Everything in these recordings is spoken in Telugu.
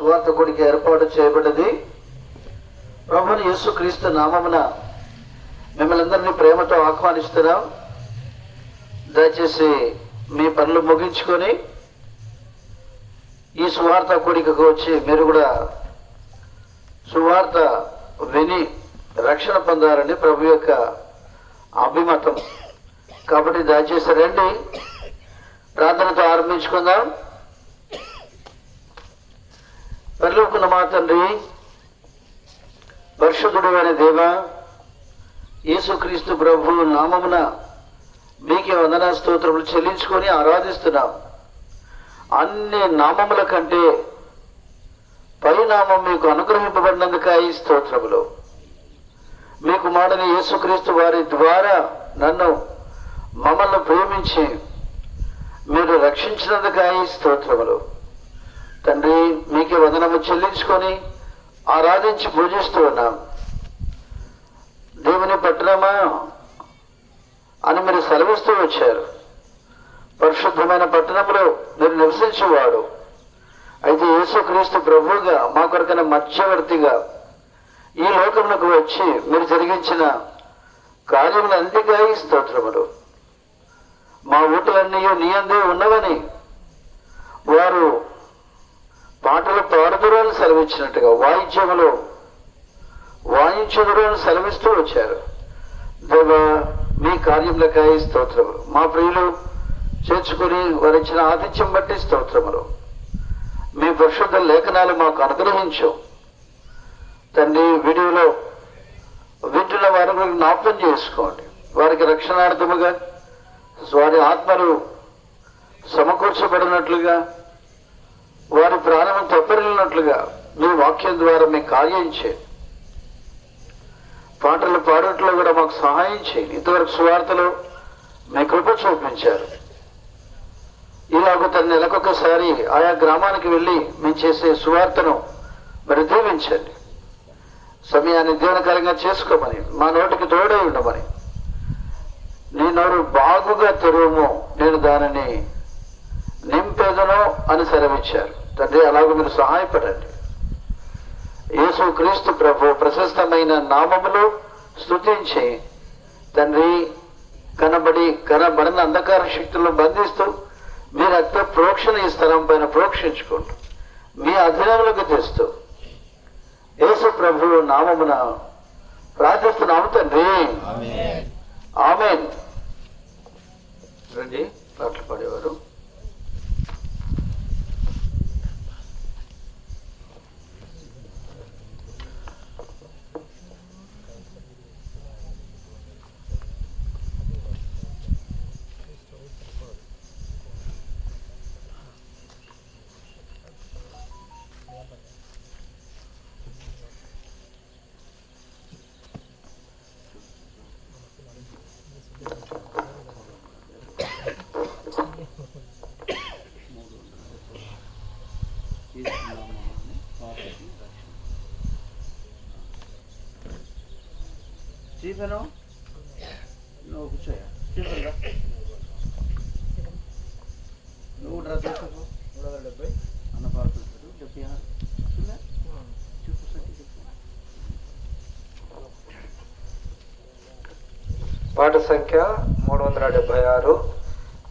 సువార్త కూడిక ఏర్పాటు చేయబడ్డది. ప్రభువుని యేసుక్రీస్తు నామమున మిమ్మల్ని అందరినీ ప్రేమతో ఆహ్వానిస్తున్నాం. దయచేసి మీ పనులు ముగించుకొని ఈ సువార్త కూడికకు వచ్చి మీరు కూడా సువార్త విని రక్షణ పొందాలని ప్రభు యొక్క అభిమతం. కాబట్టి దయచేసి రండి, ప్రార్థనతో ఆరంభించుకుందాం. పరలోకమున్న మా తండ్రి, పరిశుద్ధుడు అయిన దేవ, యేసుక్రీస్తు ప్రభు నామమున మీకే వందనా స్తోత్రములు చెల్లించుకొని ఆరాధిస్తున్నాం. అన్ని నామముల కంటే పరినామం మీకు అనుగ్రహింపబడినందుకై స్తోత్రములు. మీ కుమారుని యేసుక్రీస్తు వారి ద్వారా మమ్మల్ని ప్రేమించి మీరు రక్షించినందుకై స్తోత్రములు. తండ్రి, మీకే వందనము చెల్లించుకొని ఆరాధించి పూజిస్తూ ఉన్నాం. దేవుని పట్టణమా అని మీరు సెలవిస్తూ వచ్చారు. పరిశుద్ధమైన పట్టణంలో మీరు నివసించేవాడు. అయితే యేసుక్రీస్తు ప్రభువుగా మా కొరకైన మధ్యవర్తిగా ఈ లోకమునకు వచ్చి మీరు జరిగించిన కార్యములన్నిటికై స్తోత్రములు. మా ఊటలన్నీ నీ అందే ఉన్నవని వారు పాటలు పాడుదురని సెలవిచ్చినట్టుగా వాయిద్యములు వాయించుదురని సెలవిస్తూ వచ్చారు. దేవా, మీ కార్యములకై స్తోత్రములు. మా ప్రియులు చేర్చుకుని వారు ఇచ్చిన ఆతిథ్యం బట్టి స్తోత్రములు. మీ పరిశుద్ధ లేఖనాలు మాకు అనుగ్రహించు తండ్రి. వీడియోలో వింటున్న వారిని జ్ఞాపకం చేసుకోండి. వారికి రక్షణార్థముగా వారి ఆత్మలు సమకూర్చబడినట్లుగా, వారి ప్రాణం తెప్పరిల్లినట్లుగా మీ వాక్యం ద్వారా మీ కార్యం చేయండి. పాటలు పాడట్లో కూడా మాకు సహాయం చేయండి. ఇంతవరకు సువార్తలో మీ కృప చూపించారు. ఇలాగ తన నెలకొకసారి ఆయా గ్రామానికి వెళ్ళి మేము చేసే సువార్తను మరి దీవించండి. సమయాన్ని దీవెనకరంగా చేసుకోమని, మా నోటికి తోడై ఉండమని, నీ నోరు బాగుగా తెరువుము, నేను దానిని నింపెదను అని సెలవిచ్చారు. తండ్రి, అలాగూ మీరు సహాయపడండి. యేసుక్రీస్తు ప్రభు ప్రశస్తమైన నామములో స్తుతించి తండ్రి, కనబడిన అంధకార శక్తులను బంధిస్తూ మీ రక్త ప్రోక్షణ ఈ స్థలం పైన ప్రోక్షించుకుంటూ మీ అధీనంలోకి తెస్తూ యేసు ప్రభు నామమున ప్రార్థిస్తున్నాము తండ్రి, ఆమేన్. రండి, పాటలు పాడేవారు. స్టీఫెను, నువ్వు కూర్చోయా. స్టీఫెన్ రా, నువ్వు డ్రెస్ వేసుకో. 370 అన్న పాడుతుంటాడు. 76 చూపు సట్టి చెప్పు. పాట సంఖ్య 376.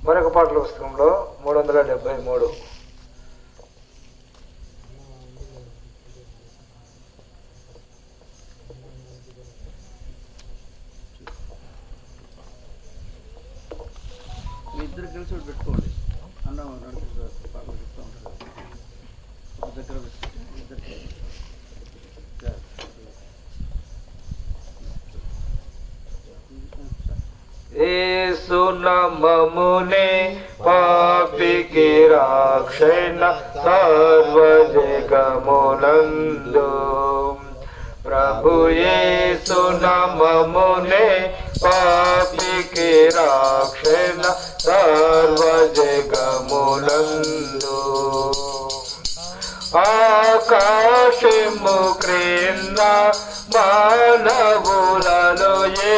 మరొక పాటల పుస్తకంలో 373. ఇద్దరు కలిసి పెట్టుకోండి. అన్న నడుపుతారు, పాటలు చెప్తూ ఉంటారు. ఒక దగ్గర పెట్టుకుంటే ఇద్దరికి యేసు నామమునే పాపికి రక్షణ సర్వజగమునందు. ప్రభు యేసు నామమునే పాపికి రక్షణ సర్వజగమునందు. ఆకాశము క్రింద మానవులలో ఏ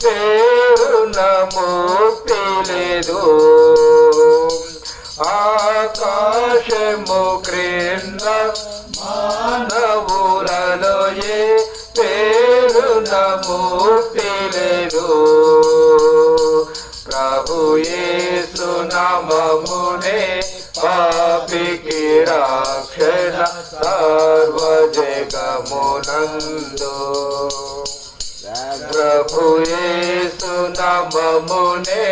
పేరున ముక్తి లేదు. ఆకాశము క్రింద మానవులలో ఏ పేరున ముక్తి లేదు. ప్రభు యేసు నామమునే పాపికి రక్షణ సర్వ జగమునందు. ప్రభు యేసు నామమునే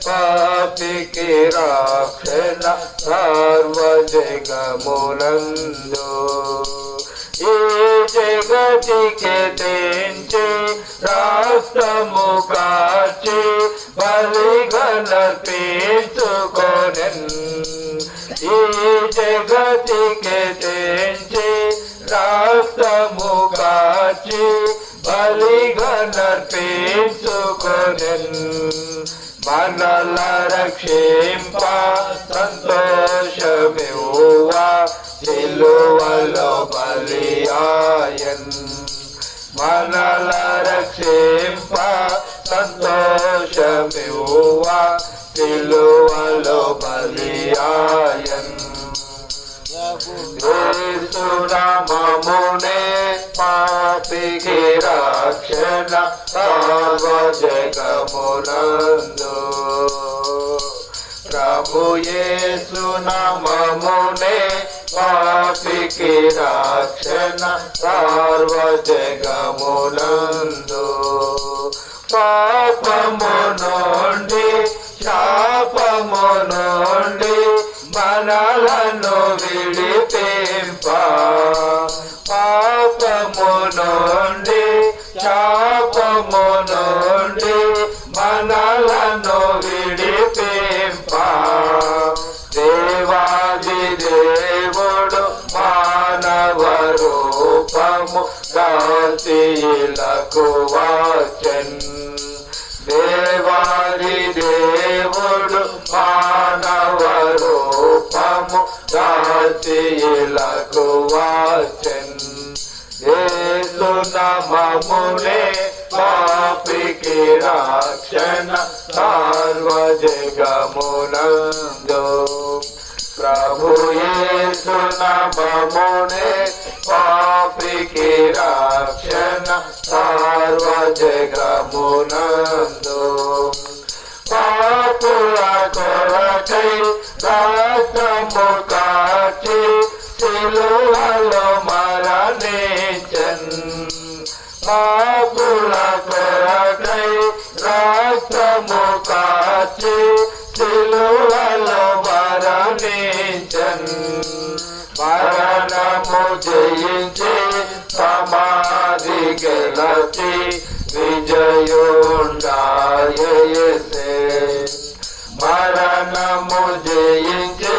పాపికి రక్షణ సర్వ జగమునందు. ఈ జగతికి తెంచి రాష్ట్రము కాచి బలిగనర్పించుకొనెన్. ఈ జగతికి తెంచి రాష్ట్రము కాచి బలిగనర్పించుకొనెన్. మనల రక్షింప సంతోషమివ్వా సిలువలో బలియాయన్. మనల రక్షింప సంతోషమివ్వా సిలువలో బలియాయన్. యేసు నామమునే పాపికి రక్షణ సర్వ జగమునందు. ప్రభు యేసు నామమునే పాపికి రక్షణ సర్వ జగమునందు. పాపము నుండి శాపము నుండి మనలను విడిపింప. పాపము నుండి శాపము నుండి మనలను విడిపింప. దేవాది దేవుడు మానవ రూపము దాసిలకు వచ్చెన్. దేవాది దేవుడు మానవ రూపము దాసిలకు వచ్చెన్. యేసు నామమునే పాపికి రక్షణ సర్వ జగమునందు. ప్రభు యేసు నామమునే పాపికి రక్షణ సర్వ జగమునందు. పాపుల కొరకై రక్తము కార్చి సిలువలో మరణించెన్. పాపుల కొరకై రక్తము కార్చి సిలువలో మరణించెన్. మరణము జయించి సమాధి గెలచి విజయుండాయెసే. మరణము జయించి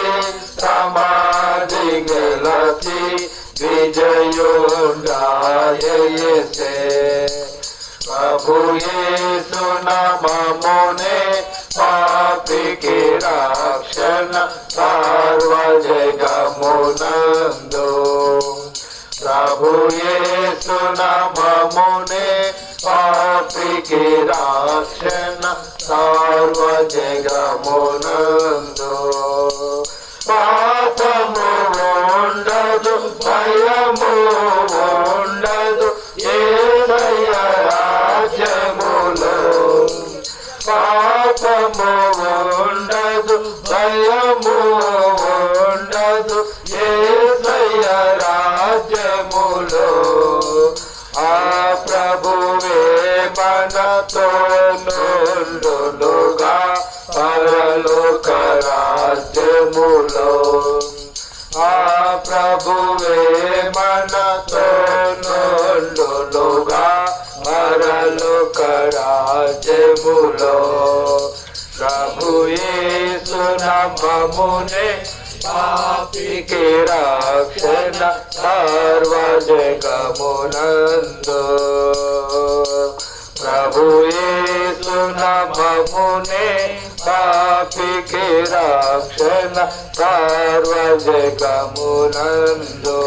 సమాధి గెలచి విజయుండాయెసే. ప్రభు యేసు నామమునే పాపికి రక్షణ సర్వ జగమునందు. ప్రభు యేసు నామమునే పాపికి రక్షణ సర్వ జగమునందు. పాపము ఉండదు భయము ఉండదు యేసయ్య రాజ్యములో. పాపము ఉండదు భయము ఉండదు యేసయ్య రాజ్యములో. ఆ ప్రభువే మనతో నుండునుగా పరలోక రాజ్యములో. ఆ ప్రభువే మనతో నుండునుగా పరలోక రాజ్యములో. ప్రభు యేసు నామమునే పాపికి రక్షణ సర్వ జగమునందు. ప్రభు యేసు నామమునే పాపికి రక్షణ సర్వ జగమునందు.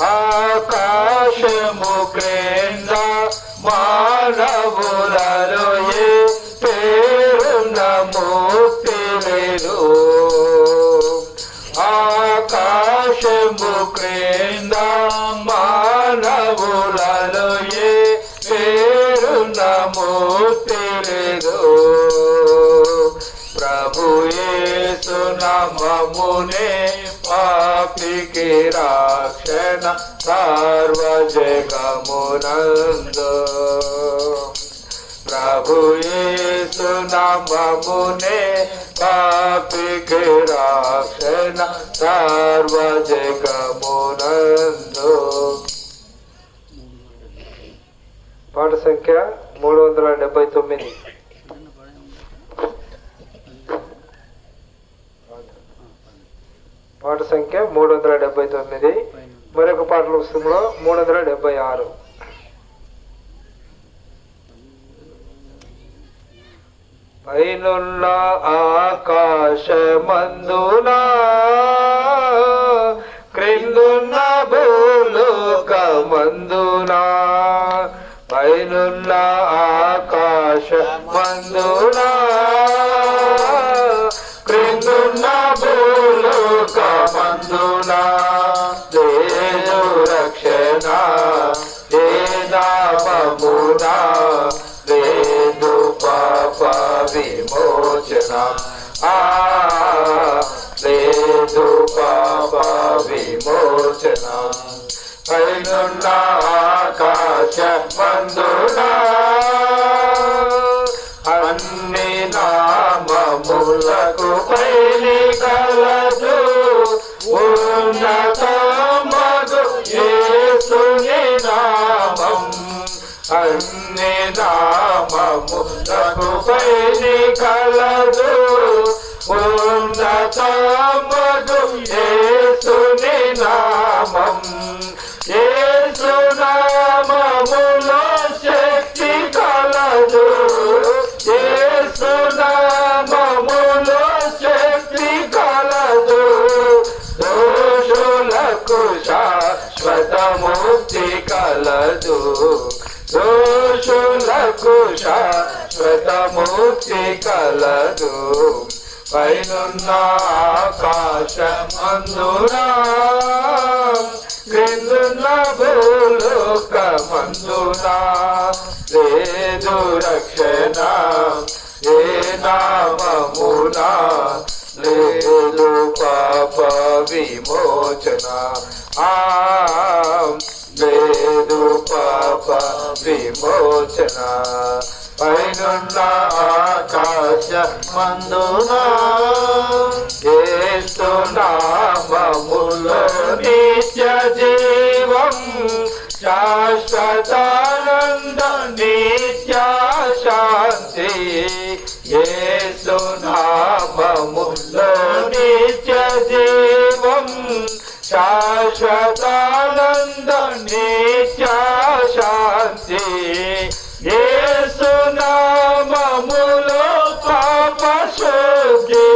ఆకాశము క్రింద మానవులలో ఏ పేరున ముక్తి లేదు. ఆకాశము క్రింద క్రింద మానవులలో ఏ పేరున్న మూర్తి లేదు. ప్రభు యేసు నామమునే పాపికి రక్షణ సర్వజగమునందు. ప్రభు యేసు నామమునే పాపికి రక్షణ సర్వజగమునందు. పాట సంఖ్య 379. పాట సంఖ్య 379. మరొక పాటల పుస్తకంలో 376. పైనున్న ఆకాశమందున క్రిందున్న భూలోకమందున, పైనున్న ఆకాశమందున క్రిందున్న భూలోకమందున లేదు రక్షణ ఏ నామమున, లేదు పాప విమోచన లేదు పాప విమోచన. పైనున్న ఆకాశమందున అన్ని నామములకు పైని కలదు ఉన్నతమగు యేసుని నామం. అన్ని నామములకు పైని కలదు ఉన్నతమగు యేసుని నామం. యేసు నామములో శక్తి కలదు, యేసు నామములో శక్తి కలదు. దోషులకు శాశ్వత ముక్తి కలదు, దోషులకు శాశ్వత ముక్తి కలదు. పైనున్న ఆకాశమందున క్రిందున్న భూలోకమందున లేదు రక్షణ ఏ నామమున, లేదు పాప విమోచన లేదు పాప విమోచన. పైనున్న ఆకాశమందున యేసు నామములో నిత్య జీవం, శాశ్వతానంద నిత్య శాంతి. యేసు నామములో నిత్య జీవం, శాశ్వతానంద నిత్య శాంతి. యేసు నామములో పాప శుద్ధి,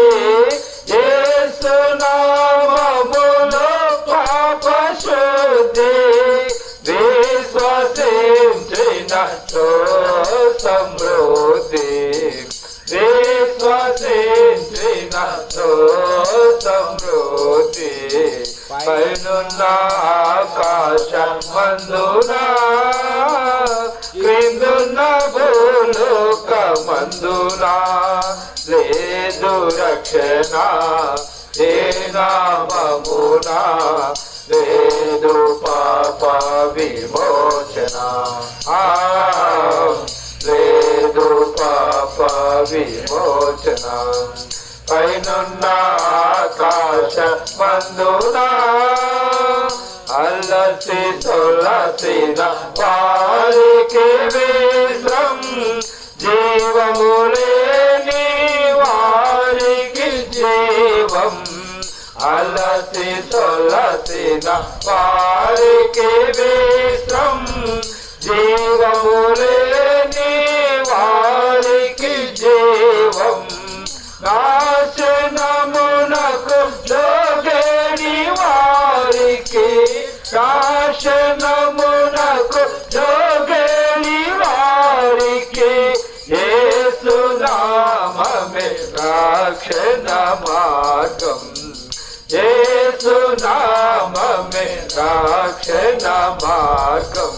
యేసు నామములో పాప శుద్ధి. విశ్వసించిన సమృద్ధి, విశ్వసించిన సమృద్ధి. పైనున్న ఆకాశమందున క్రిందున్న భూలోకమందున లేదు రక్షణ ఏ నామమున, లేదు పాప విమోచన లేదు పాప విమోచన. పైనున్న ఆకాశమందున అల్లసి సొలసిన వారికి విశ్రం, జీవము లేని వారికి జీవం. అల్లసి సొలసిన వారికి విశ్రం, జీవము లేని వారికి జీవం. నాశనమునకు జోగేడి వారికి, నాశనమునకు జోగేడి వారికి యేసు నామమే రక్షణ మార్గం, యేసు నామమే వేదమే రక్షణ మార్గం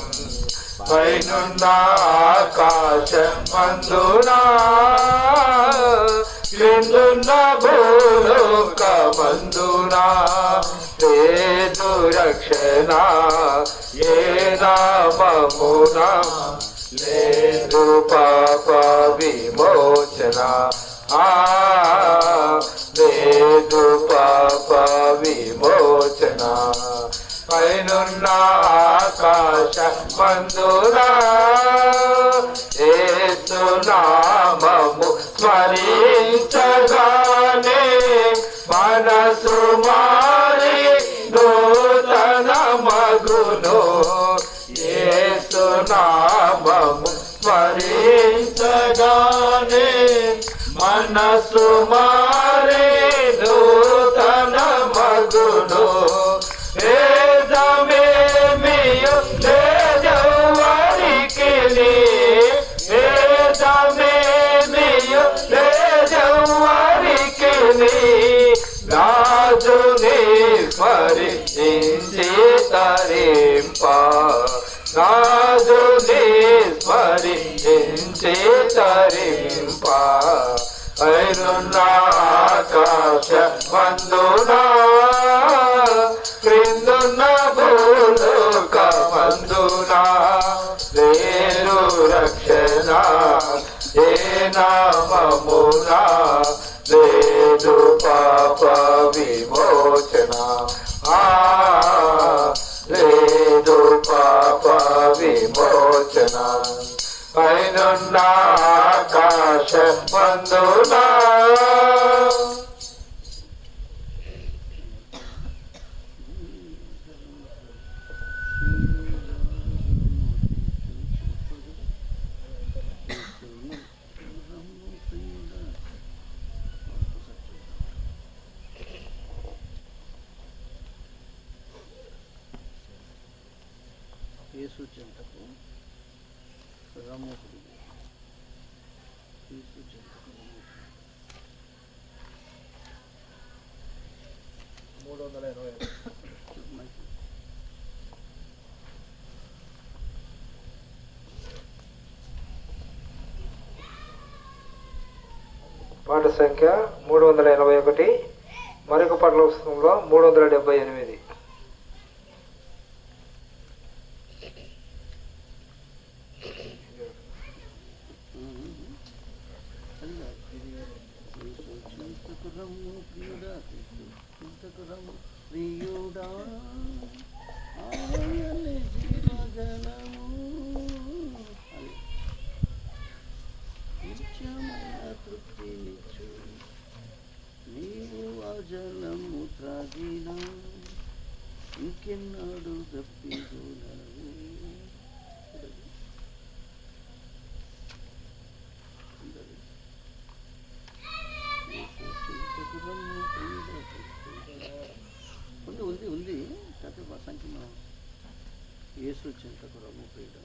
పైనున్న ఆకాశమందునా క్రిందున్న భూలోకమందునా లేదు రక్షణ ఏ నామమునా లేదు పాప విమోచన లేదు పాప విమోచన పైనున్న ఆకాశమందునా యేసు నామము స్మరించగానే మనసు మారి నూతన మగును యేసు నామము స్మరించగానే మనసు మారి నూతన మగును వేదమేమియు లేదెవ్వరికి వేదమేమియు లేదెవ్వరికి రాజుని స్మరించి తరింప రాజుని స్మరించి తరింప పైనున్న ఆకాశమందునా క్రిందున్న భూలోకమందునా లేదు రక్షణ ఏ నామమునా లేదు పాప విమోచన లేదు పాప విమోచన పైనున్న ఆకాశమందునా యేసు చెంతకు రమ్ముకుడి యేసు చెంతకు రమ్ముకుడి 320 పాట సంఖ్య 381 మరొక పాటల పుస్తకంలో 378. ప్రియుడా ఆయనే జీవజలము నిత్యమైన తృప్తినిచ్చు నీవు ఆ జలము త్రాగినా ఇంకెన్నాడు తప్పిదునవు ఉంది కాకపోతే సంఖ్యలో యేసు చెంతకు రమ్ము ప్రియుడ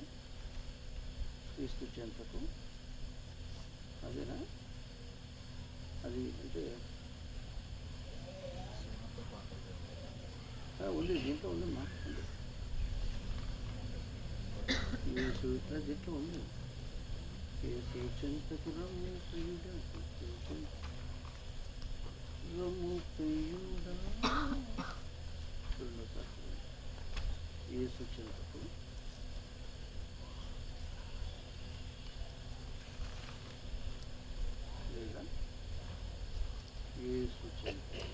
క్రీస్తు చెంతకు అదేనా అది అంటే ఉంది దీంట్లో ఉందమ్మా యేసు ఇట్లా దీంట్లో ఉంది యేసు చెంతకు రమ్ము ప్రియుడ రమ్ము ప్రియుడా యేసు చెంతకు లేదా యేసు చెంతకు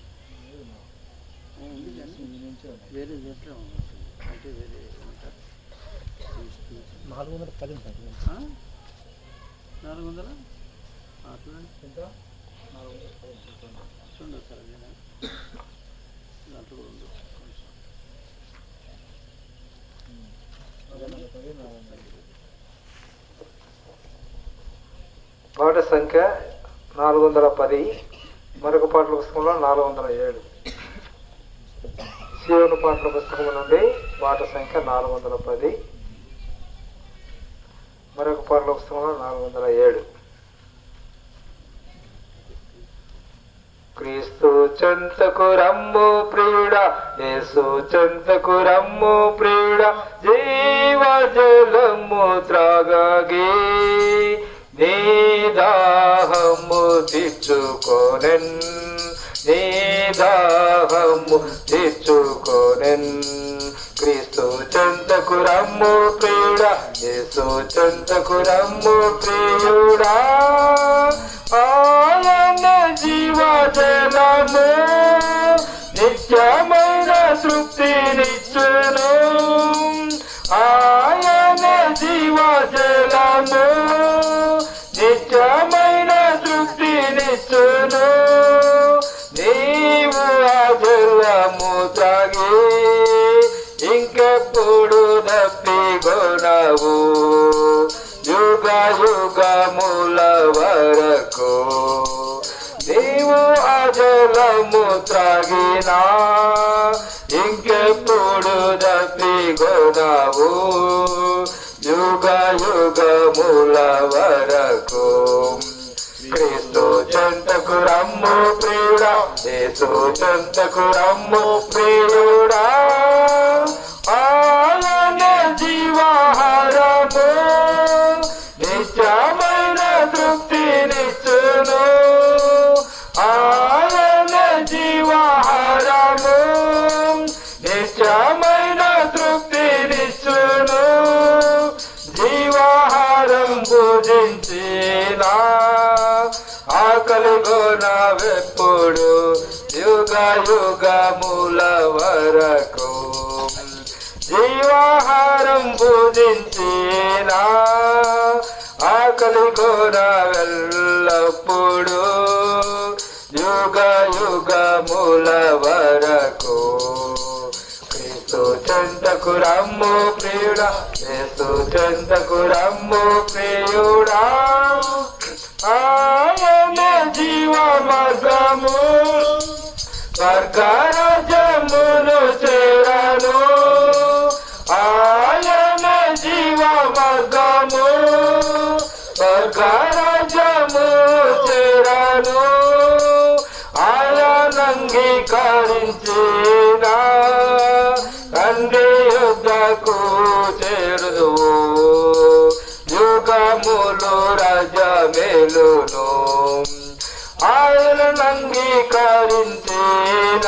ఉంది కానీ వేరే దేంట్లో ఉంటుంది అంటే వేరే ఏమంటారు 410 ఉంటుంది 400 చూడండి చూడండి సార్ అదేనా దాంట్లో కూడా ఉంది పాట సంఖ్య 410 మరొక పాటల పుస్తకంలో 407. శివుని పాటల పుస్తకం నుండి పాట సంఖ్య 410 మరొక పాటల పుస్తకంలో 407. క్రీస్తు చెంతకు రమ్ము ప్రియుడా, యేసు చెంతకు రమ్ము ప్రియుడా, జీవ జలము త్రాగగే నీ దాహము తీర్చుకొనెన్, నీ దాహము తీర్చుకొనెన్. క్రీస్తు చెంతకు రమ్ము ప్రియుడా, యేసు చెంతకు రమ్ము ప్రియుడా, ఆయన జీవ జలము నిత్యమైన తృప్తినిచ్చును, ఆయన జీవ జలము నిత్యమైన తృప్తినిచ్చును. నీవు ఆ జలము త్రాగి ఇంకెప్పుడు దప్పిగొనవు, యుగ యుగముల వరకు. నీవు ఆ జలము త్రాగినా ఇంకెప్పుడు దప్పిగొనవు, యుగ యుగముల వరకు. క్రీస్తు చెంతకు రమ్ము ప్రియుడా, యేసు చెంతకు రమ్ము ప్రియుడా, ఆయన జీవాహారము నిత్యమైన తృప్తినిచ్చును, ఆయన జీవాహారము నిత్యమైన తృప్తినిచ్చును. జీవాహారం భుజించిన ఆకలి గొనవెప్పుడు యుగ యుగముల వరకు. జీవాహారం భుజించిన ఆకలి గొనవెల్లప్పుడు యుగ యుగముల వరకు. క్రీస్తు చెంతకు రమ్ము ప్రియుడా, యేసు చెంతకు రమ్ము ప్రియుడా, ఆయన జీవ మార్గము స్వర్గరాజ్యమును చేరను, ఆయన జీవ మార్గము స్వర్గరాజ్యము చేరను. ఆయన అంగీకరించిన తండ్రి యుద్ధకు చేరుదు, యుగములు రాజ్యమేలును. ఆయన అంగీకరించిన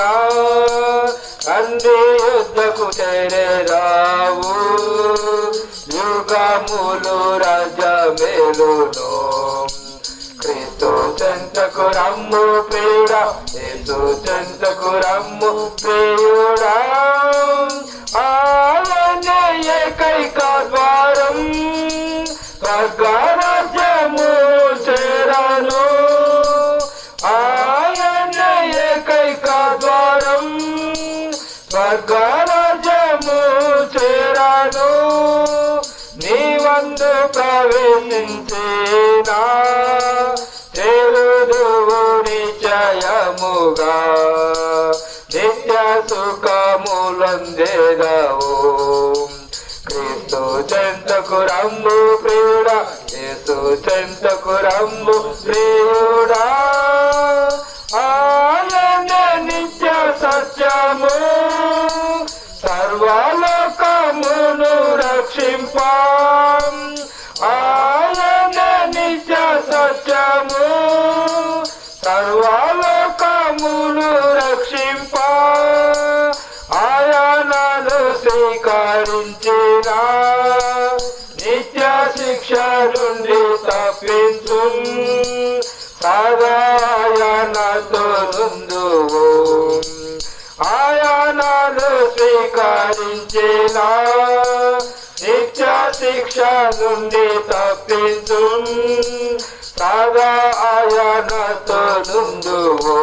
తండ్రి యుద్ధకు చేరేరావు, యుగములు రాజ్యమేలును. క్రీస్తు చెంతకు రమ్ము ప్రియుడా, యేసు చెంతకు రమ్ము ప్రియుడా, ఆయన ఏకైక ద్వారం స్వర్గరాజ్యము చేరను, ఆయన ఏకైక ద్వారం స్వర్గరాజ్యము చేరను. నీవందు ప్రవేశించిన చేరుదువు నిశ్చయముగా, నిత్య సుఖములందేదవు. క్రీస్తు చెంతకు రమ్ము ప్రియుడా, యేసు చెంతకు రమ్ము ప్రియుడా, ఆయన నిత్య సత్యము సర్వలోకమును రక్షింప, ఆయన నిత్య సత్యము సర్వలోకమును రక్షింప. ఆయనను స్వీకరించిన నిత్య శిక్ష నుండి తప్పించు, సదా ఆయనతో నుందువు. ఆయనను స్వీకరించిన నిత్య శిక్ష నుండి తప్పించు, సదా ఆయనతో నుందువు.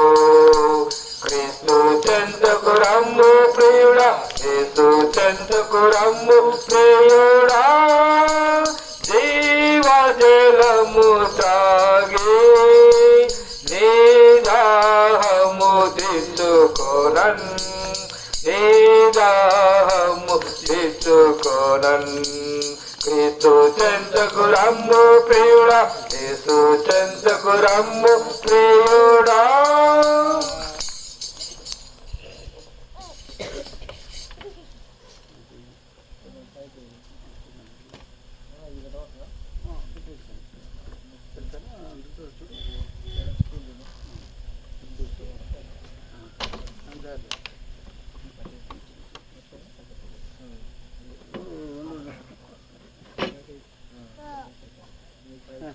క్రీస్తు చెంతకు రమ్ము ప్రియుడా, యేసు చెంతకు రమ్ము ప్రియుడా, జీవ జలము త్రాగి నీ దాహము తీర్చుకొనన్, నీ దాహము తీర్చుకొనన్. క్రీస్తు చెంతకు రమ్ము ప్రియుడా, యేసు చెంతకు రమ్ము ప్రియుడా.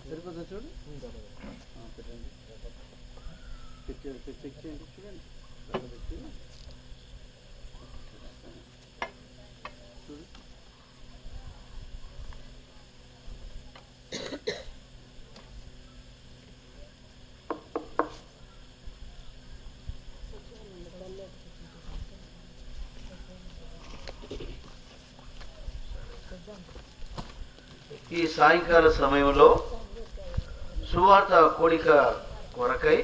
సరిపోతుంది చూడు. చెక్ చేయండి చూడండి. చూడు. ఈ సాయంకాల సమయంలో సువార్త కూడిక కొరకై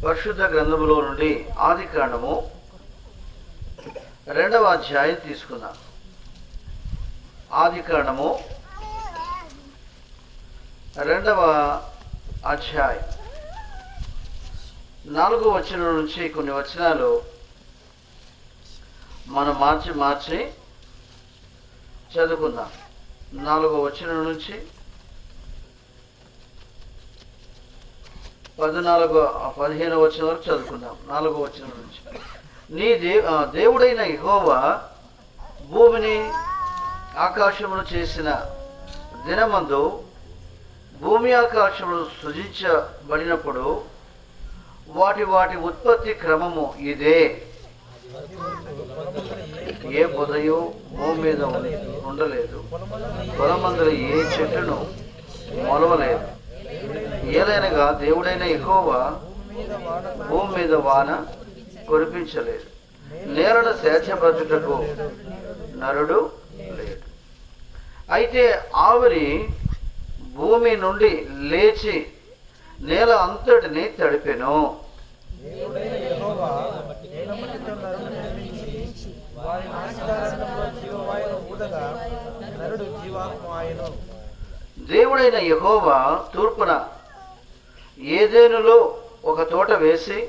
పరిశుద్ధ గ్రంథములో నుండి ఆది కాండము 2వ అధ్యాయం తీసుకుందాం. ఆది కాండము 2వ అధ్యాయం 4వ వచనం నుంచి కొన్ని వచనాలు మనం మార్చి చదువుకుందాం. 4వ వచనం నుంచి 15వ వచనం వరకు చదువుకుందాం. 4వ వచనం నుంచి, నీ దేవుడైన యెహోవా భూమిని ఆకాశమును చేసిన దినమందు భూమి ఆకాశములు సృజించబడినప్పుడు వాటి ఉత్పత్తి క్రమము ఇదే. ఏ పొదయు భూమి మీద ఉండలేదు, పొలమందుల ఏ చెట్టును మొలవలేదు. ఏలైనగా దేవుడైన యెహోవా భూమి మీద వాన కురిపించలేదు, నేలను సేద్యపరచుటకు నరుడు లేడు. అయితే ఆవిరి భూమి నుండి లేచి నేల అంతటిని తడిపెను. దేవుడైన యెహోవా తూర్పున ఏదెనులో ఒక తోట వేసి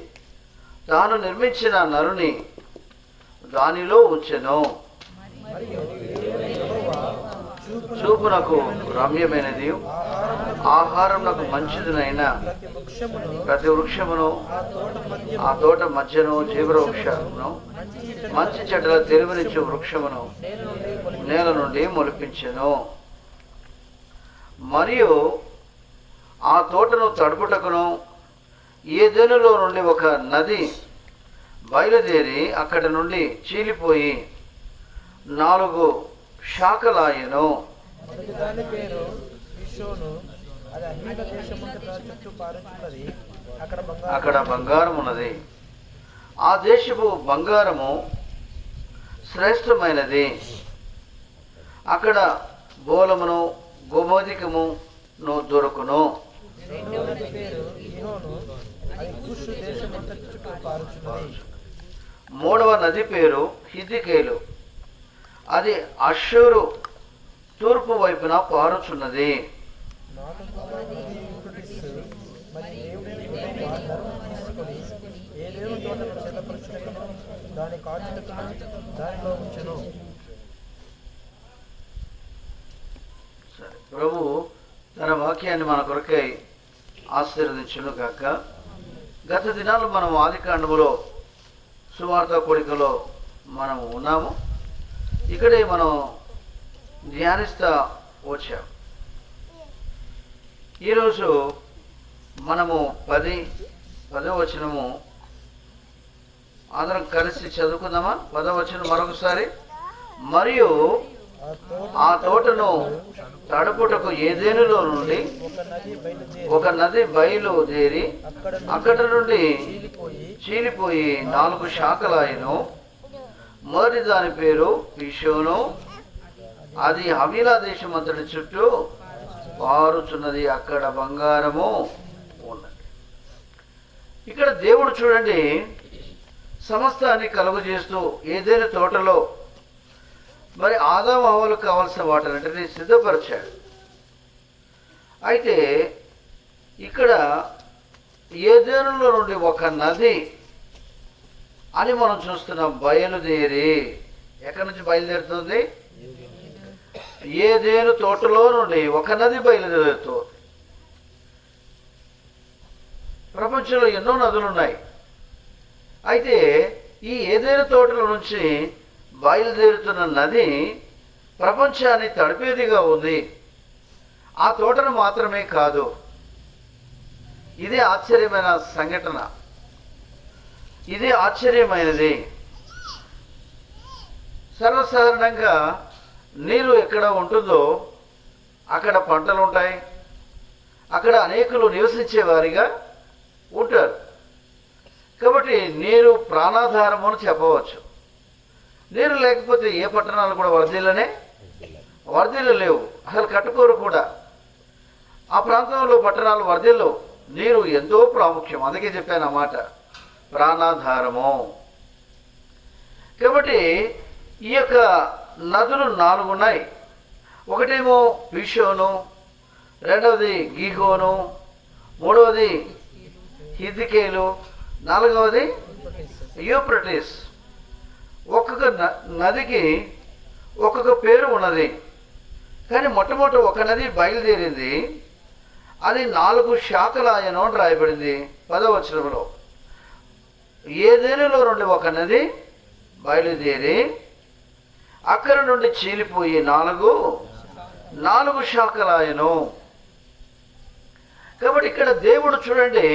తాను నిర్మించిన నరుని దానిలో ఉంచెను. చూపునకు రమ్యమైనది, ఆహారమునకు మంచిదినైన ప్రతి వృక్షమును ఆ తోట మధ్యను జీవవృక్షమును మంచి చెడ్డల తెలివినిచ్చు వృక్షమును నేల నుండి మొలిపించెను. మరియు ఆ తోటను తడుపుటకును ఏదెనులో నుండి ఒక నది బయలుదేరి అక్కడి నుండి చీలిపోయి 4 శాఖలాయెను. అక్కడ బంగారం ఉన్నది. ఆ దేశపు బంగారము శ్రేష్టమైనది. అక్కడ బోలమును గోమోదికమును దొరుకును. మూడవ నది పేరు హిద్దికేలు. అది అష్షూరు తూర్పు వైపున పారుచున్నది. ప్రభు తన వాక్యాన్ని మన కొరకై ఆశీర్వదించును గాక. గత దినాలు మనం ఆదికాండములో సువార్త కూడికలో మనం ఉన్నాము. ఇక్కడే మనం ధ్యానిస్తా వచ్చాం. ఈరోజు మనము 10వ వచనము అందరం కలిసి చదువుకుందామా? 10వ వచనం మరొకసారి. మరియు ఆ తోటను తడుపుటకు ఏదెనులో నుండి ఒక నది బయలుదేరి అక్కడ నుండి చీలిపోయి 4 శాఖలాయెను. మొదటి దాని పేరు పిషోను. అది హవీలా దేశం అంతటి చుట్టూ పారుచున్నది. అక్కడ బంగారము ఉన్నది. ఇక్కడ దేవుడు చూడండి సమస్తాన్ని కలుగజేస్తూ ఏదైనా తోటలో మరి ఆదాము హవ్వలకు కావాల్సిన వాటన్నిటిని సిద్ధపరిచాడు. అయితే ఇక్కడ ఏదెనులో నుండి ఒక నది అని మనం చూస్తున్నాం. బయలుదేరి ఎక్కడి నుంచి బయలుదేరుతుంది? ఏదేను తోటలో నుండి ఒక నది బయలుదేరుతుంది. ప్రపంచంలో ఎన్నో నదులు ఉన్నాయి. అయితే ఈ ఏదేను తోటల నుంచి బయలుదేరుతున్న నది ప్రపంచాన్ని తడిపేదిగా ఉంది. ఆ తోటను మాత్రమే కాదు, ఇదే ఆశ్చర్యమైన సంఘటన, ఇదే ఆశ్చర్యమైనది. సర్వసాధారణంగా నీరు ఎక్కడ ఉంటుందో అక్కడ పంటలు ఉంటాయి, అక్కడ అనేకులు నివసించేవారిగా ఉంటారు. కాబట్టి నీరు ప్రాణాధారము అని చెప్పవచ్చు. నీరు లేకపోతే ఏ పట్టణాలు కూడా వర్ధిల్లలేవు, అసలు కట్టుకోరు కూడా. ఆ ప్రాంతంలో పట్టణాలు వర్ధిల్లవు. నీరు ఎంతో ప్రాముఖ్యం. అందుకే చెప్పాను ఆ మాట, ప్రాణాధారము. కాబట్టి ఈ యొక్క నదులు 4 ఉన్నాయి. ఒకటేమో పీషోను, రెండవది గీహోను, మూడవది హిద్కేలు, 4వది యూఫ్రటీస్. ఒక్కొక్క నదికి ఒక్కొక్క పేరు ఉన్నది. కానీ మొట్టమొదటి ఒక నది బయలుదేరింది, అది 4 శాఖలాయను అని రాయబడింది 10వ వచనంలో. ఏదేనులో నుండి ఒక నది బయలుదేరి అక్కడి నుండి చీలిపోయి 4 శాఖలాయను. కాబట్టి ఇక్కడ దేవుడు చూడండి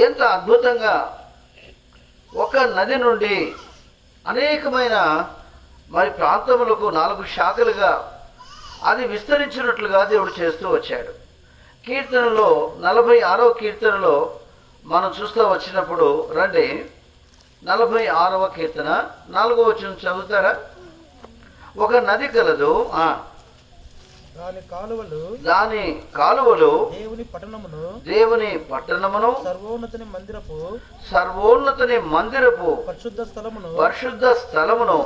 ఎంత అద్భుతంగా ఒక నది నుండి అనేకమైన మరి ప్రాంతములకు 4 శాఖలుగా అది విస్తరించినట్లుగా దేవుడు చేస్తూ వచ్చాడు. కీర్తనలో 46వ కీర్తనలో మనం చూస్తూ వచ్చినప్పుడు రండి, 46వ కీర్తన 4వ వచనం చదువుతారా? ఒక నది కలదు, దాని కాలువలు దేవుని పట్టణమును సర్వోన్నతుని మందిరపు పరిశుద్ధ స్థలమును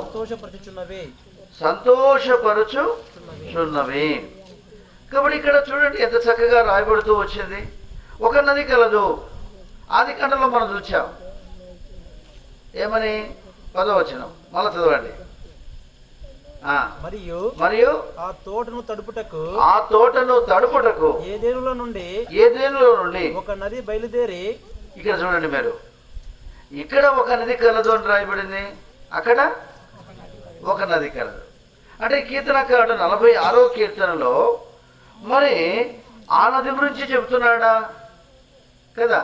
సంతోషపరచుచున్నవి. కాబట్టి ఇక్కడ చూడండి ఎంత చక్కగా రాయబడుతూ వచ్చింది. ఒక నది కలదు. ఆదికాండంలో మనం చూచాం. ఏమని? 10వ వచనం మళ్ళా చదవండి. మరియు ఆ తోటను తడుపుటకు ఏదేనులో నుండి ఒక నది బయలుదేరి. ఇక్కడ చూడండి మీరు, ఇక్కడ ఒక నది కలదు అని రాయబడింది, అక్కడ ఒక నది కలదు. అంటే కీర్తనకారుడు 46వ కీర్తనలో మరి ఆ నది గురించి చెబుతున్నాడా కదా?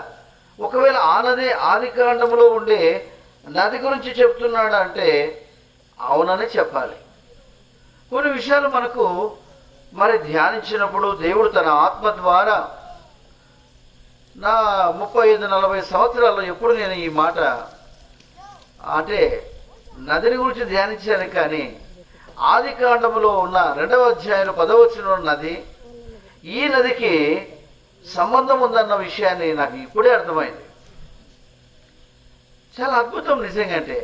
ఒకవేళ ఆ నది ఆదికాండంలో ఉండే నది గురించి చెప్తున్నాడా అంటే అవునని చెప్పాలి. కొన్ని విషయాలు మనకు మరి ధ్యానించినప్పుడు దేవుడు తన ఆత్మ ద్వారా నా 35-40 సంవత్సరాల్లో ఎప్పుడు నేను ఈ మాట అంటే నదిని గురించి ధ్యానించాను. కానీ ఆదికాండములో ఉన్న 2వ అధ్యాయంలో 10వ వచనంలో నది, ఈ నదికి సంబంధం ఉందన్న విషయాన్ని నాకు ఇప్పుడే అర్థమైంది. చాలా అద్భుతం నిజంగా. అంటే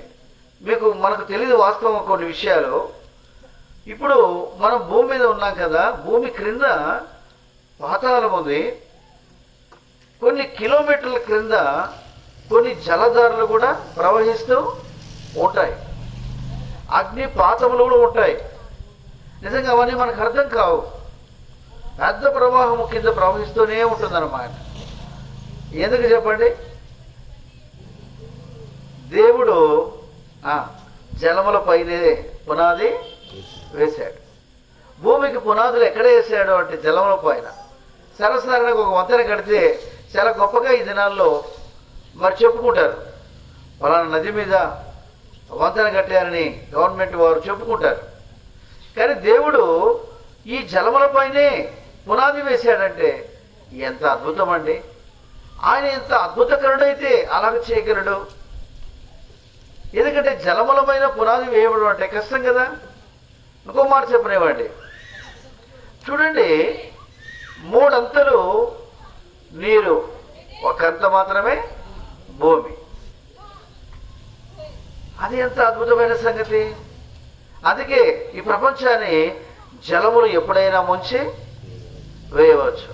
మనకు తెలియదు వాస్తవం కొన్ని విషయాలు. ఇప్పుడు మనం భూమి మీద ఉన్నాం కదా, భూమి క్రింద పాతాళం ఉంది. కొన్ని కిలోమీటర్ల క్రింద కొన్ని జలధారలు కూడా ప్రవహిస్తూ ఉంటాయి, అగ్ని పాతములు కూడా ఉంటాయి. నిజంగా అవన్నీ మనకు అర్థం కావు. పెద్ద ప్రవాహం కింద ప్రవహిస్తూనే ఉంటుందన్నమాట. ఎందుకు చెప్పండి? దేవుడు జలముల పైనే పునాది వేశాడు. భూమికి పునాదులు ఎక్కడ వేసాడు అంటే జలముల పైన. సరసరంగా ఒక వంతెన కడితే చాలా గొప్పగా ఈ దినాల్లో మరి చెప్పుకుంటారు, ఫలానా నది మీద వంతెన కట్టారని గవర్నమెంట్ వారు చెప్పుకుంటారు. కానీ దేవుడు ఈ జలములపైనే పునాది వేశాడంటే ఎంత అద్భుతం అండి! ఆయన ఎంత అద్భుతకరుడైతే అలాగ చేయగలడు. ఎందుకంటే జలములమైన పునాది వేయడం అంటే కష్టం కదా. ఇంకో మాట చెప్పనివ్వండి, చూడండి, 3 అంతలు నీరు, 1 అంత మాత్రమే భూమి. అది ఎంత అద్భుతమైన సంగతి! అందుకే ఈ ప్రపంచాన్ని జలములు ఎప్పుడైనా ముంచి వేయవచ్చు.